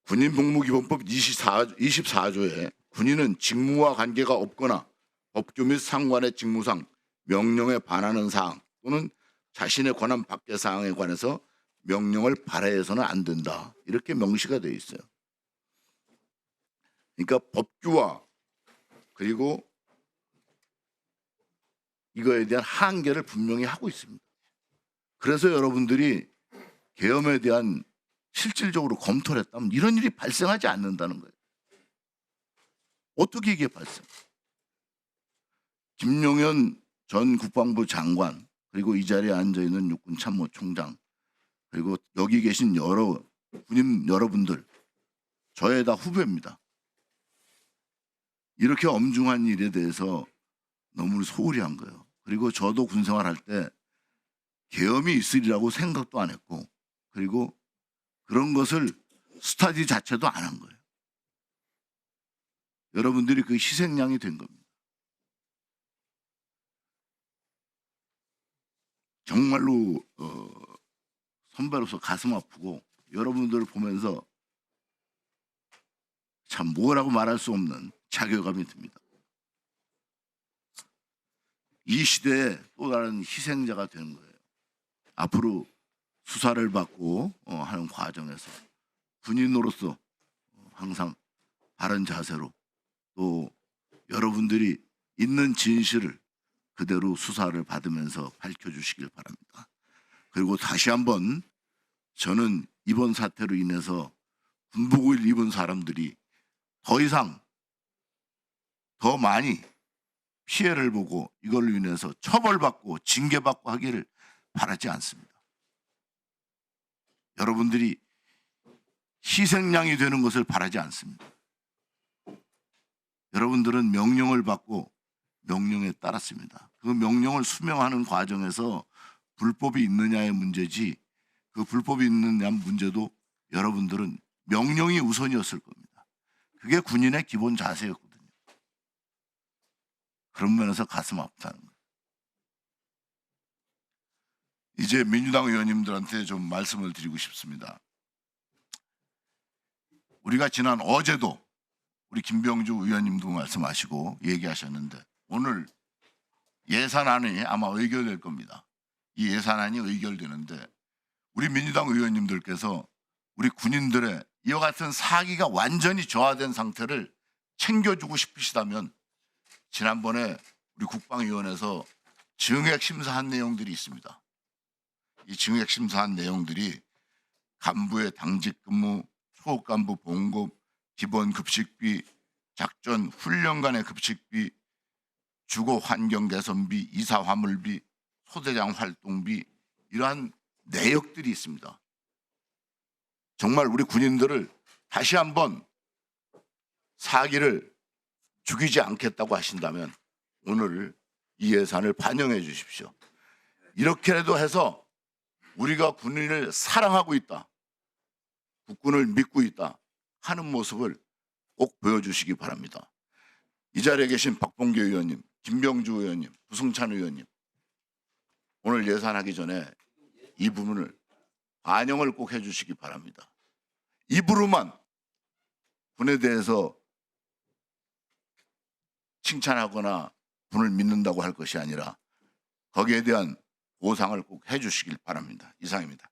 군인복무기본법 24조에 군인은 직무와 관계가 없거나 법규 및 상관의 직무상 명령에 반하는 사항 또는 자신의 권한 밖의 사항에 관해서 명령을 발해해서는 안 된다. 이렇게 명시가 되어 있어요. 그러니까 법규와 그리고 이거에 대한 한계를 분명히 하고 있습니다. 그래서 여러분들이 계엄에 대한 실질적으로 검토를 했다면 이런 일이 발생하지 않는다는 거예요. 어떻게 이게 발생? 김용현 전 국방부 장관 그리고 이 자리에 앉아 있는 육군 참모총장 그리고 여기 계신 여러 군인 여러분들 저의 다 후배입니다. 이렇게 엄중한 일에 대해서 너무 소홀히 한 거예요. 그리고 저도 군생활할 때 계엄이 있으리라고 생각도 안 했고 그리고 그런 것을 스터디 자체도 안 한 거예요. 여러분들이 그 희생양이 된 겁니다. 정말로 선배로서 가슴 아프고 여러분들을 보면서 참 뭐라고 말할 수 없는 자괴감이 듭니다. 이 시대에 또 다른 희생자가 되는 거예요. 앞으로 수사를 받고 하는 과정에서 군인으로서 항상 바른 자세로 또 여러분들이 있는 진실을 그대로 수사를 받으면서 밝혀주시길 바랍니다. 그리고 다시 한번 저는 이번 사태로 인해서 군복을 입은 사람들이 더 이상 더 많이 피해를 보고 이걸로 인해서 처벌받고 징계받고 하기를 바라지 않습니다. 여러분들이 희생양이 되는 것을 바라지 않습니다. 여러분들은 명령을 받고 명령에 따랐습니다. 그 명령을 수명하는 과정에서 불법이 있느냐의 문제지 그 불법이 있느냐 문제도 여러분들은 명령이 우선이었을 겁니다. 그게 군인의 기본 자세였거든요. 그런 면에서 가슴 아프다는 거예요. 이제 민주당 의원님들한테 좀 말씀을 드리고 싶습니다. 우리가 지난 어제도 우리 김병주 의원님도 말씀하시고 얘기하셨는데 오늘 예산안이 아마 의결될 겁니다. 이 예산안이 의결되는데 우리 민주당 의원님들께서 우리 군인들의 이와 같은 사기가 완전히 저하된 상태를 챙겨주고 싶으시다면 지난번에 우리 국방위원회에서 증액 심사한 내용들이 있습니다. 이 증액 심사한 내용들이 간부의 당직 근무, 초급간부 봉급, 기본 급식비, 작전 훈련관의 급식비, 주거 환경 개선비, 이사 화물비, 소대장 활동비 이러한 내역들이 있습니다. 정말 우리 군인들을 다시 한번 사기를 죽이지 않겠다고 하신다면 오늘 이 예산을 반영해 주십시오. 이렇게라도 해서 우리가 군인을 사랑하고 있다, 국군을 믿고 있다 하는 모습을 꼭 보여주시기 바랍니다. 이 자리에 계신 박봉계 의원님, 김병주 의원님, 부승찬 의원님 오늘 예산하기 전에 이 부분을 반영을 꼭 해주시기 바랍니다. 입으로만 군에 대해서 칭찬하거나 군을 믿는다고 할 것이 아니라 거기에 대한 보상을 꼭 해주시길 바랍니다. 이상입니다.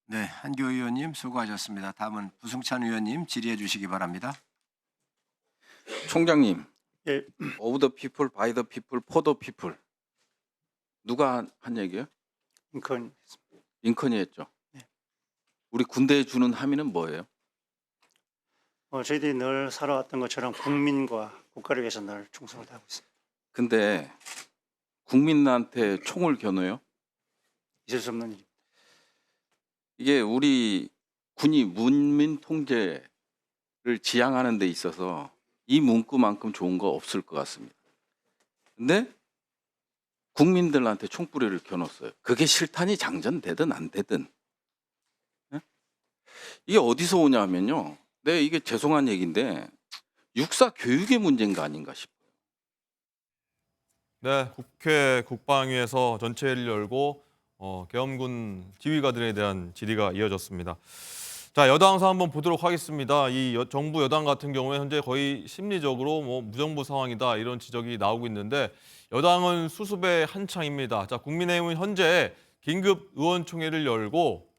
네, 한교 의원님 수고하셨습니다. 다음은 부승찬 의원님 질의해 주시기 바랍니다. 총장님, 예, 오브 더 피플, 바이 더 피플, 포 더 피플 누가 한 얘기예요? 링컨. 링컨이 했죠. 네. 우리 군대에 주는 함의는 뭐예요? 저희들이 늘 살아왔던 것처럼 국민과 국가를 위해서 늘 충성을 다하고 있습니다. 근데 국민한테 총을 겨누요? 있을 수 없는 일입니다. 이게 우리 군이 문민 통제를 지향하는 데 있어서 이 문구만큼 좋은 거 없을 것 같습니다. 근데 국민들한테 총구리를 겨눴어요. 그게 실탄이 장전되든 안 되든. 예? 이게 어디서 오냐면요. 네, 이게 죄송한 얘기인데 육사 교육의 문제인가 아닌가 싶어요. 네, 국회 국방위에서 전체회의를 열고 계엄군 지휘관들에 대한 질의가 이어졌습니다. 자, 여당사 한번 보도록 하겠습니다. 이 정부 여당 같은 경우에 현재 거의 심리적으로 무정부 상황이다 이런 지적이 나오고 있는데 여당은 수습에 한창입니다. 자, 국민의힘은 현재 긴급 의원총회를 열고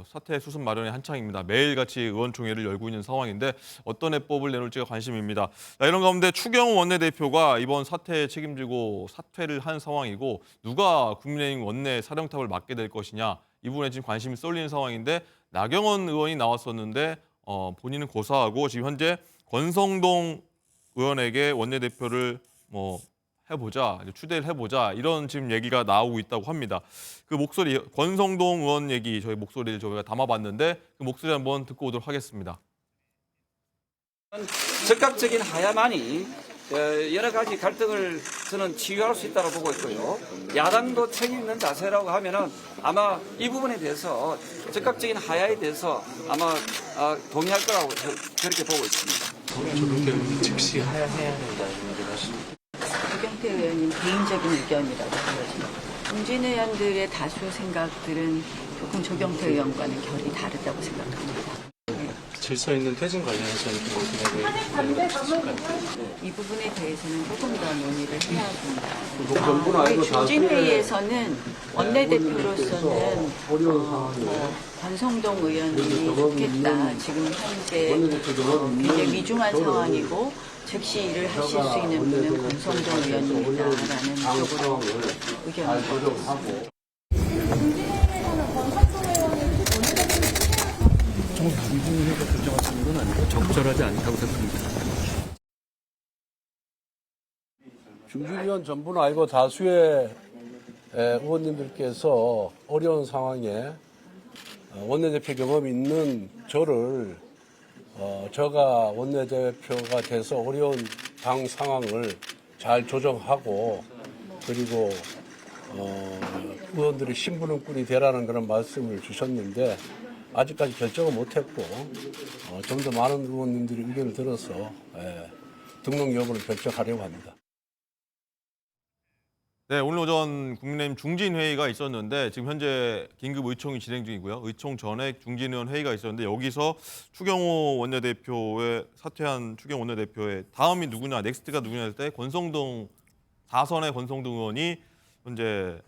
사태 수습 마련에 한창입니다. 매일같이 의원총회를 열고 있는 상황인데 어떤 해법을 내놓을지가 관심입니다. 자, 이런 가운데 추경호 원내대표가 이번 사태에 책임지고 사퇴를 한 상황이고 누가 국민의힘 원내 사령탑을 맡게 될 것이냐 이 부분에 지금 관심이 쏠리는 상황인데 나경원 의원이 나왔었는데 본인은 고사하고 지금 현재 권성동 의원에게 원내대표를 해보자, 추대를 해보자 이런 지금 얘기가 나오고 있다고 합니다. 그 목소리 권성동 의원 얘기 저희 목소리를 저희가 담아봤는데 그 목소리 한번 듣고 오도록 하겠습니다. 즉각적인 하야만이 여러 가지 갈등을 저는 치유할 수 있다고 보고 있고요. 야당도 책임 있는 자세라고 하면은 아마 이 부분에 대해서 즉각적인 하야에 대해서 아마 동의할 거라고 그렇게 보고 있습니다. 조경태 즉시 하야해야 된다는 얘기를 하십니다. 조경태 의원님 개인적인 의견이라고 보여집니다. 중진 의원들의 다수 생각들은 조금 조경태 의원과는 결이 다르다고 생각합니다. 질서 있는 퇴진 관련해서는 이 부분에 대해서는 조금 더 논의를 해야 합니다. 저희 중진회의에서는 원내대표로서는 권성동 의원님이 좋겠다. 지금 현재 굉장히 위중한 상황이고 즉시 일을 하실 수 있는 분은 권성동 의원님이다라는 쪽으로 의견을 드렸습니다. 적절하지 않다고 생각합니다. 중진위원 전부는 아니고 다수의 의원님들께서 어려운 상황에 원내대표 경험이 있는 저를 제가 원내대표가 돼서 어려운 당 상황을 잘 조정하고 그리고 의원들이 심부름꾼이 되라는 그런 말씀을 주셨는데 아직까지 결정을 못했고 좀 더 많은 의원님들의 의견을 들어서 등록 여부를 결정하려고 합니다. 네, 오늘 오전 국민의힘 중진회의가 있었는데 지금 현재 긴급 의총이 진행 중이고요. 의총 전에 중진의원 회의가 있었는데 여기서 추경호 원내대표의 사퇴한 추경호 원내대표의 다음이 누구냐, 넥스트가 누구냐 할 때 권성동 4선의 권성동 의원이 현재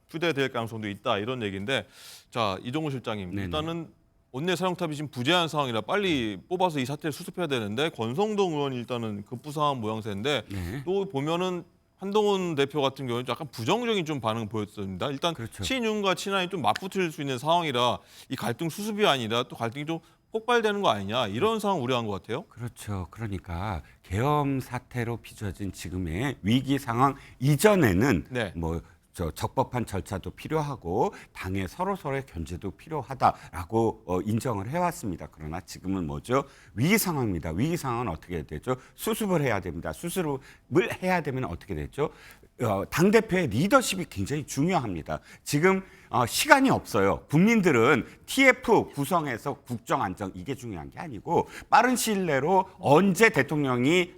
추대될 가능성도 있다 이런 얘기인데 자 이종우 실장님 네네. 일단은 원내 사령탑이 지금 부재한 상황이라 빨리 뽑아서 이 사태를 수습해야 되는데 권성동 의원이 일단은 급부상한 모양새인데 네. 또 보면은 한동훈 대표 같은 경우는 약간 부정적인 좀 반응을 보였습니다. 일단 그렇죠. 친윤과 친한이 좀 맞붙을 수 있는 상황이라 이 갈등 수습이 아니라 또 갈등이 좀 폭발되는 거 아니냐 이런 상황 우려한 것 같아요. 그렇죠. 그러니까 계엄 사태로 빚어진 지금의 위기 상황 이전에는 네. 적법한 절차도 필요하고 당의 서로서로의 견제도 필요하다라고 인정을 해왔습니다. 그러나 지금은 뭐죠? 위기 상황입니다. 위기 상황은 어떻게 되죠? 수습을 해야 됩니다. 수습을 해야 되면 어떻게 되죠? 당대표의 리더십이 굉장히 중요합니다. 지금 시간이 없어요. 국민들은 TF 구성해서 국정 안정 이게 중요한 게 아니고 빠른 시일 내로 언제 대통령이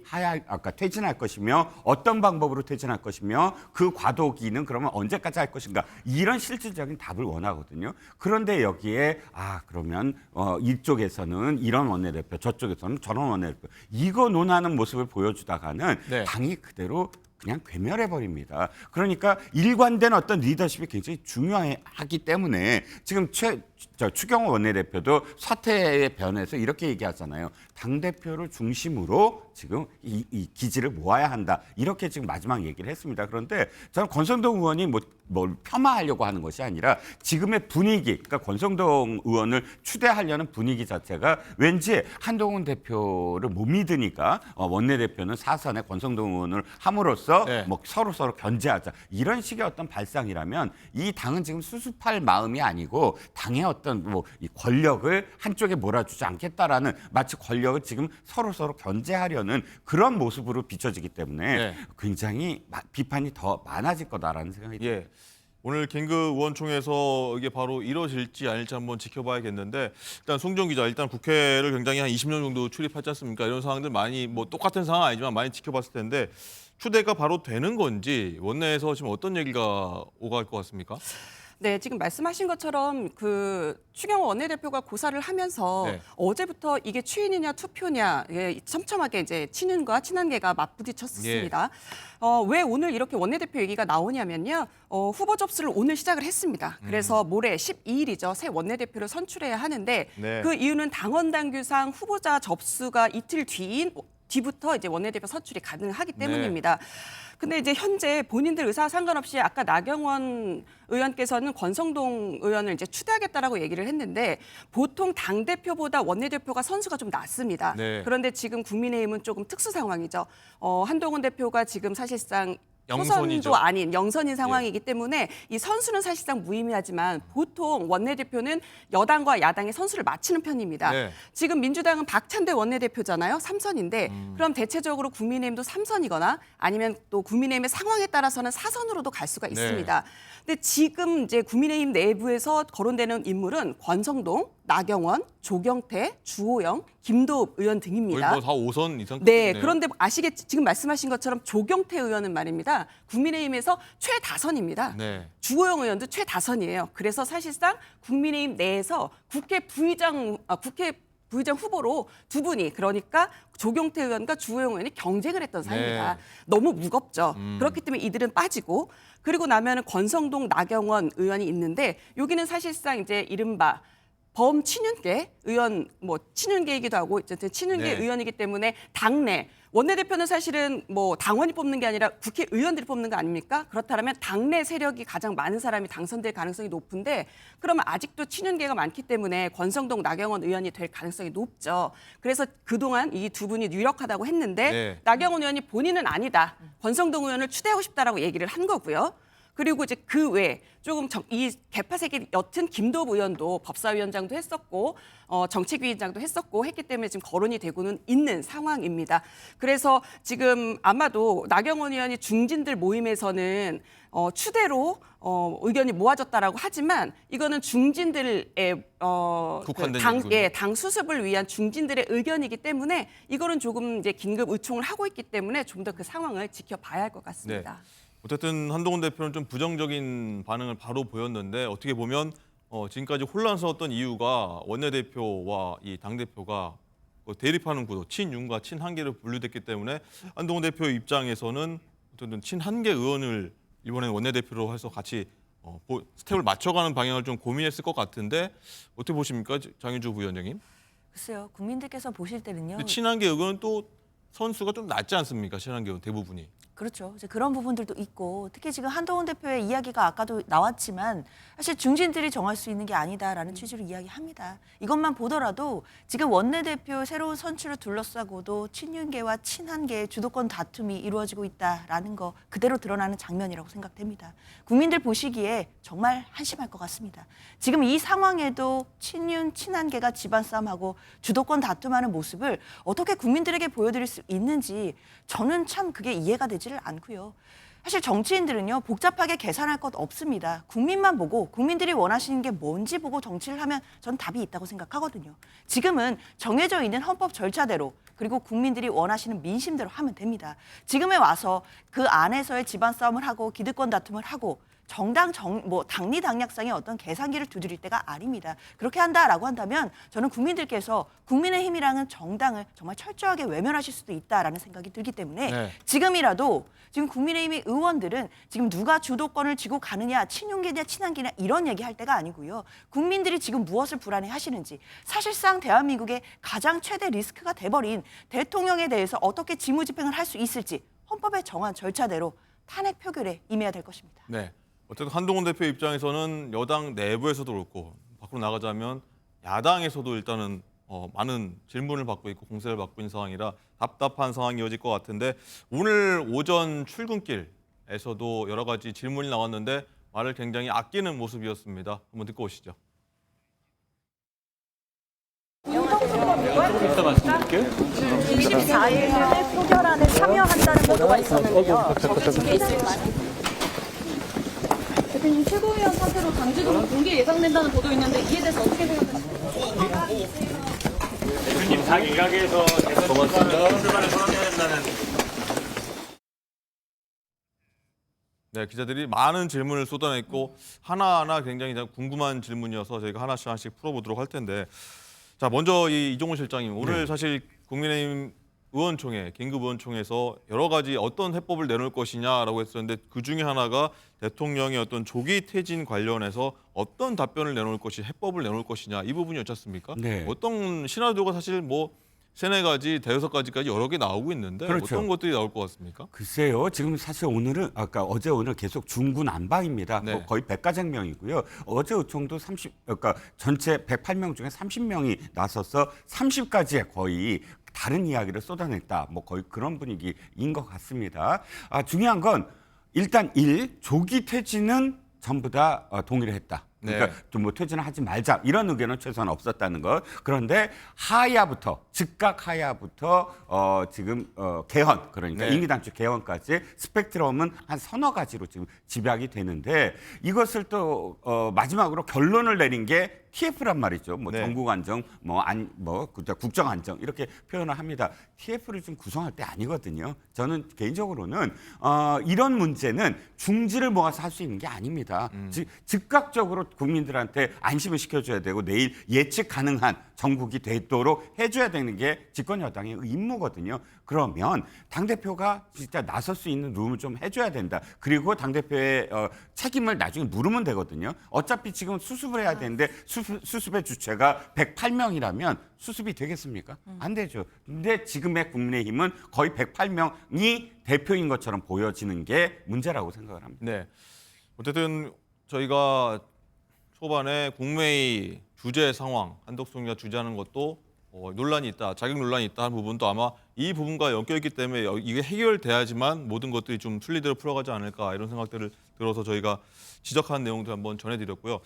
퇴진할 것이며 어떤 방법으로 퇴진할 것이며 그 과도기는 그러면 언제까지 할 것인가 이런 실질적인 답을 원하거든요. 그런데 여기에 그러면 이쪽에서는 이런 원내대표 저쪽에서는 저런 원내대표 이거 논하는 모습을 보여주다가는 네. 당이 그대로 그냥 괴멸해버립니다. 그러니까 일관된 어떤 리더십이 굉장히 중요하기 때문에 지금 추경호 원내대표도 사퇴의 변에서 이렇게 얘기하잖아요. 당대표를 중심으로 지금 이 기지를 모아야 한다. 이렇게 지금 마지막 얘기를 했습니다. 그런데 저는 권성동 의원이 뭘 폄하하려고 하는 것이 아니라 지금의 분위기, 그러니까 권성동 의원을 추대하려는 분위기 자체가 왠지 한동훈 대표를 못 믿으니까 원내대표는 사선에 권성동 의원을 함으로써 네. 서로 견제하자. 이런 식의 어떤 발상이라면 이 당은 지금 수습할 마음이 아니고 당의 어떤 이 권력을 한쪽에 몰아주지 않겠다라는 마치 권력을 지금 서로 견제하려는 그런 모습으로 비춰지기 때문에 네. 굉장히 비판이 더 많아질 거다라는 생각이 듭니다. 예. 오늘 긴급 의원총회에서 이게 바로 이뤄질지 아닐지 한번 지켜봐야겠는데 일단 송정 기자 일단 국회를 굉장히 한 20년 정도 출입하지 않습니까? 이런 상황들 많이 똑같은 상황 아니지만 많이 지켜봤을 텐데 추대가 바로 되는 건지 원내에서 지금 어떤 얘기가 오갈 것 같습니까? 네, 지금 말씀하신 것처럼 그 추경호 원내대표가 고사를 하면서 네. 어제부터 이게 추인이냐 투표냐 첨첨하게 이제 친윤과 친한계가 맞부딪혔습니다. 왜 오늘 이렇게 원내대표 얘기가 나오냐면요. 후보 접수를 오늘 시작을 했습니다. 그래서 모레 12일이죠. 새 원내대표를 선출해야 하는데 네. 그 이유는 당원 당규상 후보자 접수가 이틀 뒤부터 이제 원내대표 선출이 가능하기 때문입니다. 근데 이제 현재 본인들 의사와 상관없이 아까 나경원 의원께서는 권성동 의원을 이제 추대하겠다라고 얘기를 했는데 보통 당대표보다 원내대표가 선수가 좀 낮습니다. 네. 그런데 지금 국민의힘은 조금 특수 상황이죠. 한동훈 대표가 지금 사실상 영선이죠. 초선도 아닌 영선인 상황이기 때문에 이 선수는 사실상 무의미하지만 보통 원내대표는 여당과 야당의 선수를 맞추는 편입니다. 네. 지금 민주당은 박찬대 원내대표잖아요. 3선인데 그럼 대체적으로 국민의힘도 3선이거나 아니면 또 국민의힘의 상황에 따라서는 4선으로도 갈 수가 있습니다. 근데 지금 이제 국민의힘 내부에서 거론되는 인물은 권성동, 나경원, 조경태, 주호영, 김도읍 의원 등입니다. 거의 뭐 다 5선 이상. 네, 그런데 지금 말씀하신 것처럼 조경태 의원은 말입니다. 국민의힘에서 최다선입니다. 네. 주호영 의원도 최다선이에요. 그래서 사실상 국민의힘 내에서 국회 부의장 후보로 두 분이 그러니까 조경태 의원과 주호영 의원이 경쟁을 했던 사이입니다. 네. 너무 무겁죠. 그렇기 때문에 이들은 빠지고 그리고 나면은 권성동, 나경원 의원이 있는데 여기는 사실상 이제 이른바 범친윤계 의원, 뭐 친윤계이기도 하고 어쨌든 친윤계 네. 의원이기 때문에 당내 원내대표는 사실은 뭐 당원이 뽑는 게 아니라 국회의원들이 뽑는 거 아닙니까? 그렇다면 당내 세력이 가장 많은 사람이 당선될 가능성이 높은데 그러면 아직도 친윤계가 많기 때문에 권성동, 나경원 의원이 될 가능성이 높죠. 그래서 그동안 이 두 분이 유력하다고 했는데 네. 나경원 의원이 본인은 아니다. 권성동 의원을 추대하고 싶다라고 얘기를 한 거고요. 그리고 이제 그 외에 조금 이 개파색이 옅은 김도읍 의원도 법사위원장도 했었고 정책위원장도 했었고 했기 때문에 지금 거론이 되고는 있는 상황입니다. 그래서 지금 아마도 나경원 의원이 중진들 모임에서는 추대로 의견이 모아졌다라고 하지만 이거는 중진들의 국한된 얘기군요. 당 수습을 위한 중진들의 의견이기 때문에 이거는 조금 이제 긴급 의총을 하고 있기 때문에 좀 더 그 상황을 지켜봐야 할 것 같습니다. 네. 어쨌든 한동훈 대표는 좀 부정적인 반응을 바로 보였는데 어떻게 보면 지금까지 혼란스러웠던 이유가 원내대표와 이 당대표가 대립하는 구도, 친윤과 친한계로 분류됐기 때문에 한동훈 대표 입장에서는 어쨌든 친한계 의원을 이번에 원내대표로 해서 같이 스텝을 맞춰가는 방향을 좀 고민했을 것 같은데 어떻게 보십니까, 장윤주 부위원장님? 글쎄요, 국민들께서 보실 때는요. 근데 친한계 의원은 또 선수가 좀 낮지 않습니까? 친한계 의원 대부분이. 그렇죠. 이제 그런 부분들도 있고 특히 지금 한동훈 대표의 이야기가 아까도 나왔지만 사실 중진들이 정할 수 있는 게 아니다라는 취지로 이야기합니다. 이것만 보더라도 지금 원내대표 새로운 선출을 둘러싸고도 친윤계와 친한계의 주도권 다툼이 이루어지고 있다라는 거 그대로 드러나는 장면이라고 생각됩니다. 국민들 보시기에 정말 한심할 것 같습니다. 지금 이 상황에도 친윤, 친한계가 집안 싸움하고 주도권 다툼하는 모습을 어떻게 국민들에게 보여드릴 수 있는지 저는 참 그게 이해가 되지를 않고요. 사실 정치인들은요 복잡하게 계산할 것 없습니다. 국민만 보고 국민들이 원하시는 게 뭔지 보고 정치를 하면 전 답이 있다고 생각하거든요. 지금은 정해져 있는 헌법 절차대로 그리고 국민들이 원하시는 민심대로 하면 됩니다. 지금에 와서 그 안에서의 집안 싸움을 하고 기득권 다툼을 하고 당리당략상의 어떤 계산기를 두드릴 때가 아닙니다. 그렇게 한다라고 한다면 저는 국민들께서 국민의힘이라는 정당을 정말 철저하게 외면하실 수도 있다라는 생각이 들기 때문에 지금이라도 지금 국민의힘의 의원들은 지금 누가 주도권을 쥐고 가느냐, 친윤계냐, 친한계냐 이런 얘기할 때가 아니고요. 국민들이 지금 무엇을 불안해하시는지 사실상 대한민국의 가장 최대 리스크가 돼버린 대통령에 대해서 어떻게 직무집행을 할 수 있을지 헌법에 정한 절차대로 탄핵 표결에 임해야 될 것입니다. 네. 어쨌든 한동훈 대표 입장에서는 여당 내부에서도 그렇고 밖으로 나가자면 야당에서도 일단은 많은 질문을 받고 있고 공세를 받고 있는 상황이라 답답한 상황이 이어질 것 같은데 오늘 오전 출근길에서도 여러 가지 질문이 나왔는데 말을 굉장히 아끼는 모습이었습니다. 한번 듣고 오시죠. 24일 표결안에 참여한다는 보도가 있었는데요. 대표님 최고위원 사태로 당직으로 공개 예상된다는 보도 있는데 이에 대해서 어떻게 생각하십니까? 대표님 당 일각에서 대선 출마를 선언해야 된다는. 네, 기자들이 많은 질문을 쏟아냈고 하나하나 굉장히 궁금한 질문이어서 저희가 하나씩 풀어보도록 할 텐데 자 먼저 이종훈 실장님 오늘 사실 국민의힘 의원총회, 긴급의원총회에서 여러 가지 어떤 해법을 내놓을 것이냐라고 했었는데 그중에 하나가 대통령의 어떤 조기 퇴진 관련해서 어떤 답변을 내놓을 것이 해법을 내놓을 것이냐 이 부분이었지 않습니까? 네. 어떤 시나리오가 사실 뭐 세네 가지, 대여섯 가지까지 여러 개 나오고 있는데 그렇죠. 어떤 것들이 나올 것 같습니까? 글쎄요. 지금 사실 오늘은 어제 오늘 계속 중구난방입니다. 네. 거의 백가쟁명이고요. 어제 의총도 전체 108명 중에 30명이 나서서 30가지의 거의 다른 이야기를 쏟아냈다. 뭐 거의 그런 분위기인 것 같습니다. 중요한 건 일단 조기 퇴진은 전부 다 동의를 했다. 그러니까 좀 뭐 퇴진을 하지 말자 이런 의견은 최소한 없었다는 것. 그런데 즉각 하야부터 지금 개헌 그러니까 임기단축 개헌까지 스펙트럼은 한 서너 가지로 지금 집약이 되는데 이것을 또 마지막으로 결론을 내린 게 TF란 말이죠. 뭐 전국 안정, 국정 안정 이렇게 표현을 합니다. TF를 좀 구성할 때 아니거든요. 저는 개인적으로는 이런 문제는 중지를 모아서 할 수 있는 게 아닙니다. 즉각적으로 국민들한테 안심을 시켜줘야 되고 내일 예측 가능한 정국이 되도록 해줘야 되는 게 집권 여당의 임무거든요. 그러면 당대표가 진짜 나설 수 있는 룸을 좀 해줘야 된다. 그리고 당대표의 책임을 나중에 물으면 되거든요. 어차피 지금 수습을 해야 되는데 수습의 주체가 108명이라면 수습이 되겠습니까? 안 되죠. 근데 지금의 국민의힘은 거의 108명이 대표인 것처럼 보여지는 게 문제라고 생각을 합니다. 네. 어쨌든 저희가 초반에 국무회의 주재 상황, 한덕수 총리가 주재하는 것도 논란이 있다, 자격 논란이 있다 하는 부분도 아마 이 부분과 엮여있기 때문에 이게 해결돼야지만 모든 것들이 좀 순리대로 풀어가지 않을까 이런 생각들을 들어서 저희가 지적한 내용들 한번 전해드렸고요.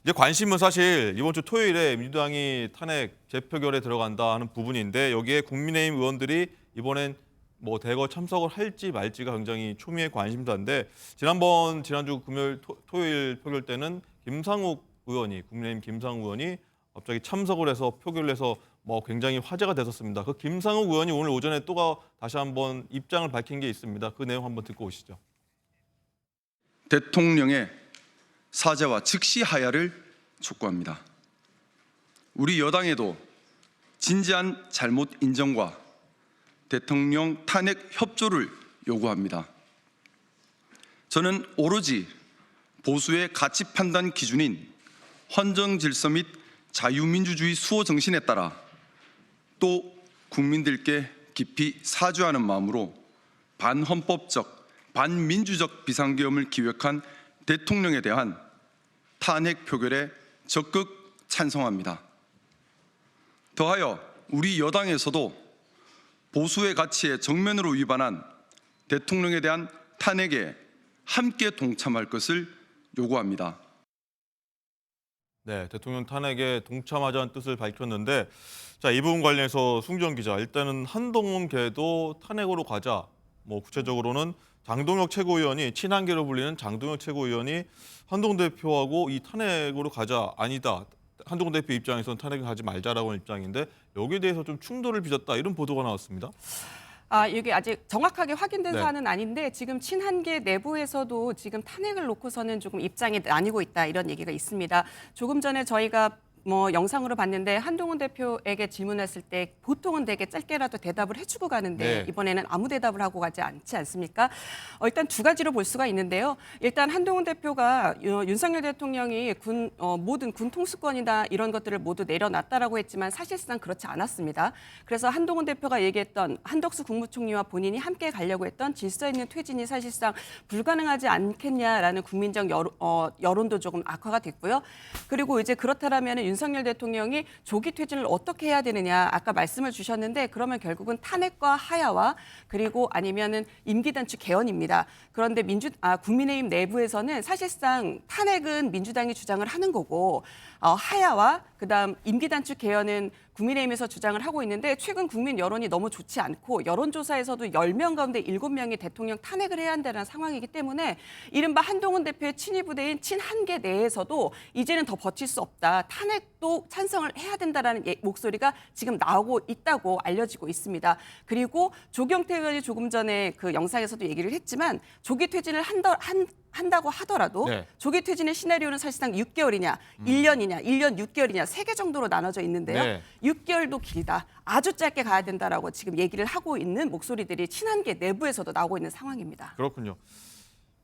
이제 관심은 사실 이번 주 토요일에 민주당이 탄핵 재표결에 들어간다 하는 부분인데 여기에 국민의힘 의원들이 이번엔 뭐 대거 참석을 할지 말지가 굉장히 초미의 관심사인데 지난주 금요일 토요일 표결 때는 김상욱 의원이 국민의힘 김상욱 의원이 갑자기 참석을 해서 표결을 해서 굉장히 화제가 됐었습니다. 그 김상욱 의원이 오늘 오전에 또 다시 한번 입장을 밝힌 게 있습니다. 그 내용 한번 듣고 오시죠. 대통령의 사죄와 즉시 하야를 촉구합니다. 우리 여당에도 진지한 잘못 인정과 대통령 탄핵 협조를 요구합니다. 저는 오로지 보수의 가치 판단 기준인 헌정 질서 및 자유민주주의 수호 정신에 따라 또 국민들께 깊이 사죄하는 마음으로 반헌법적, 반민주적 비상계엄을 기획한 대통령에 대한 탄핵 표결에 적극 찬성합니다. 더하여 우리 여당에서도 보수의 가치에 정면으로 위반한 대통령에 대한 탄핵에 함께 동참할 것을 요구합니다. 네, 대통령 탄핵에 동참하자는 뜻을 밝혔는데 자, 이 부분 관련해서 승정 기자, 일단은 한동훈 계도 탄핵으로 가자. 구체적으로는 장동혁 최고위원이 친한계로 불리는 장동혁 최고위원이 한동훈 대표하고 이 탄핵으로 가자 아니다. 한동훈 대표 입장에서는 탄핵을 하지 말자라고 하는 입장인데 여기에 대해서 좀 충돌을 빚었다 이런 보도가 나왔습니다. 이게 아직 정확하게 확인된 네. 사안은 아닌데 지금 친한계 내부에서도 지금 탄핵을 놓고서는 조금 입장이 나뉘고 있다 이런 얘기가 있습니다. 조금 전에 저희가 영상으로 봤는데 한동훈 대표에게 질문했을 때 보통은 되게 짧게라도 대답을 해주고 가는데 이번에는 아무 대답을 하고 가지 않지 않습니까? 일단 두 가지로 볼 수가 있는데요. 일단 한동훈 대표가 윤석열 대통령이 모든 군 통수권이나 이런 것들을 모두 내려놨다라고 했지만 사실상 그렇지 않았습니다. 그래서 한동훈 대표가 얘기했던 한덕수 국무총리와 본인이 함께 가려고 했던 질서 있는 퇴진이 사실상 불가능하지 않겠냐라는 국민적 여론도 조금 악화가 됐고요. 그리고 이제 그렇다라면 윤석열 대통령이 조기 퇴진을 어떻게 해야 되느냐 아까 말씀을 주셨는데 그러면 결국은 탄핵과 하야와 그리고 아니면은 임기단축 개헌입니다. 그런데 국민의힘 내부에서는 사실상 탄핵은 민주당이 주장을 하는 거고 하야와 그다음 임기단축 개헌은 국민의힘에서 주장을 하고 있는데 최근 국민 여론이 너무 좋지 않고 여론조사에서도 10명 가운데 7명이 대통령 탄핵을 해야 한다는 상황이기 때문에 이른바 한동훈 대표의 친위 부대인 친한계 내에서도 이제는 더 버틸 수 없다. 탄핵도 찬성을 해야 된다라는 목소리가 지금 나오고 있다고 알려지고 있습니다. 그리고 조경태 의원이 조금 전에 그 영상에서도 얘기를 했지만 조기 퇴진을 한다고 하더라도 조기 퇴진의 시나리오는 사실상 6개월이냐, 1년이냐, 1년 6개월이냐 3개 정도로 나눠져 있는데요. 6개월도 길다. 아주 짧게 가야 된다라고 지금 얘기를 하고 있는 목소리들이 친한계 내부에서도 나오고 있는 상황입니다. 그렇군요.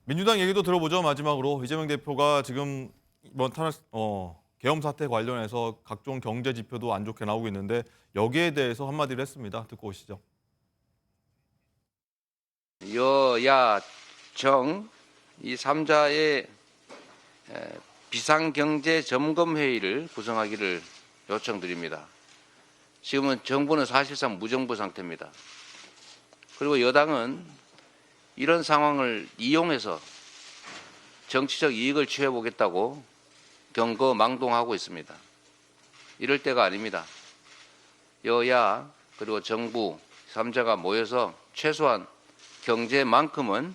민주당 얘기도 들어보죠. 마지막으로 이재명 대표가 지금 이번 탄핵 계엄 사태 관련해서 각종 경제 지표도 안 좋게 나오고 있는데 여기에 대해서 한마디를 했습니다. 듣고 오시죠. 여야 정 이 3자의 비상경제점검회의를 구성하기를 요청드립니다. 지금은 정부는 사실상 무정부 상태입니다. 그리고 여당은 이런 상황을 이용해서 정치적 이익을 취해보겠다고 경거망동하고 있습니다. 이럴 때가 아닙니다. 여야 그리고 정부 3자가 모여서 최소한 경제만큼은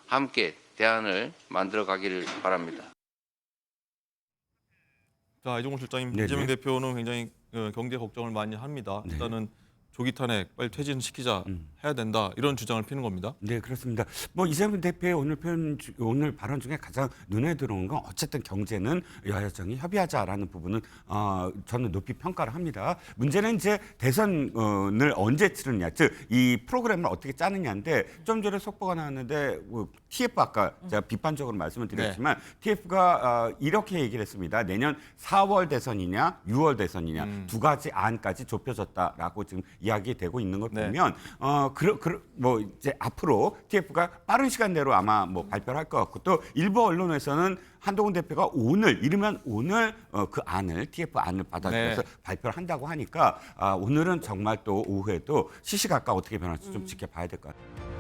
함께 대안을 만들어 가기를 바랍니다. 자, 이종훈 실장님, 네네. 이재명 대표는 굉장히 경제 걱정을 많이 합니다. 네. 일단은 조기 탄핵 빨리 퇴진시키자 해야 된다 이런 주장을 피는 겁니다. 네, 그렇습니다. 뭐 이재명 대표의 오늘 발언 중에 가장 눈에 들어오는 건 어쨌든 경제는 여야정이 협의하자라는 부분은 저는 높이 평가를 합니다. 문제는 이제 대선을 언제 치르느냐, 즉 이 프로그램을 어떻게 짜느냐인데 좀 전에 속보가 나왔는데 TF 아까 제가 비판적으로 말씀을 드렸지만 TF가 이렇게 얘기를 했습니다. 내년 4월 대선이냐 6월 대선이냐 두 가지 안까지 좁혀졌다라고 지금 이야기되고 있는 걸 보면 뭐 이제 앞으로 TF가 빠른 시간 내로 아마 뭐 발표를 할 것 같고 또 일부 언론에서는 한동훈 대표가 이르면 오늘 그 안을 TF 안을 받아들여서 발표를 한다고 하니까 오늘은 정말 또 오후에도 시시각각 어떻게 변할지 좀 지켜봐야 될 것 같아요.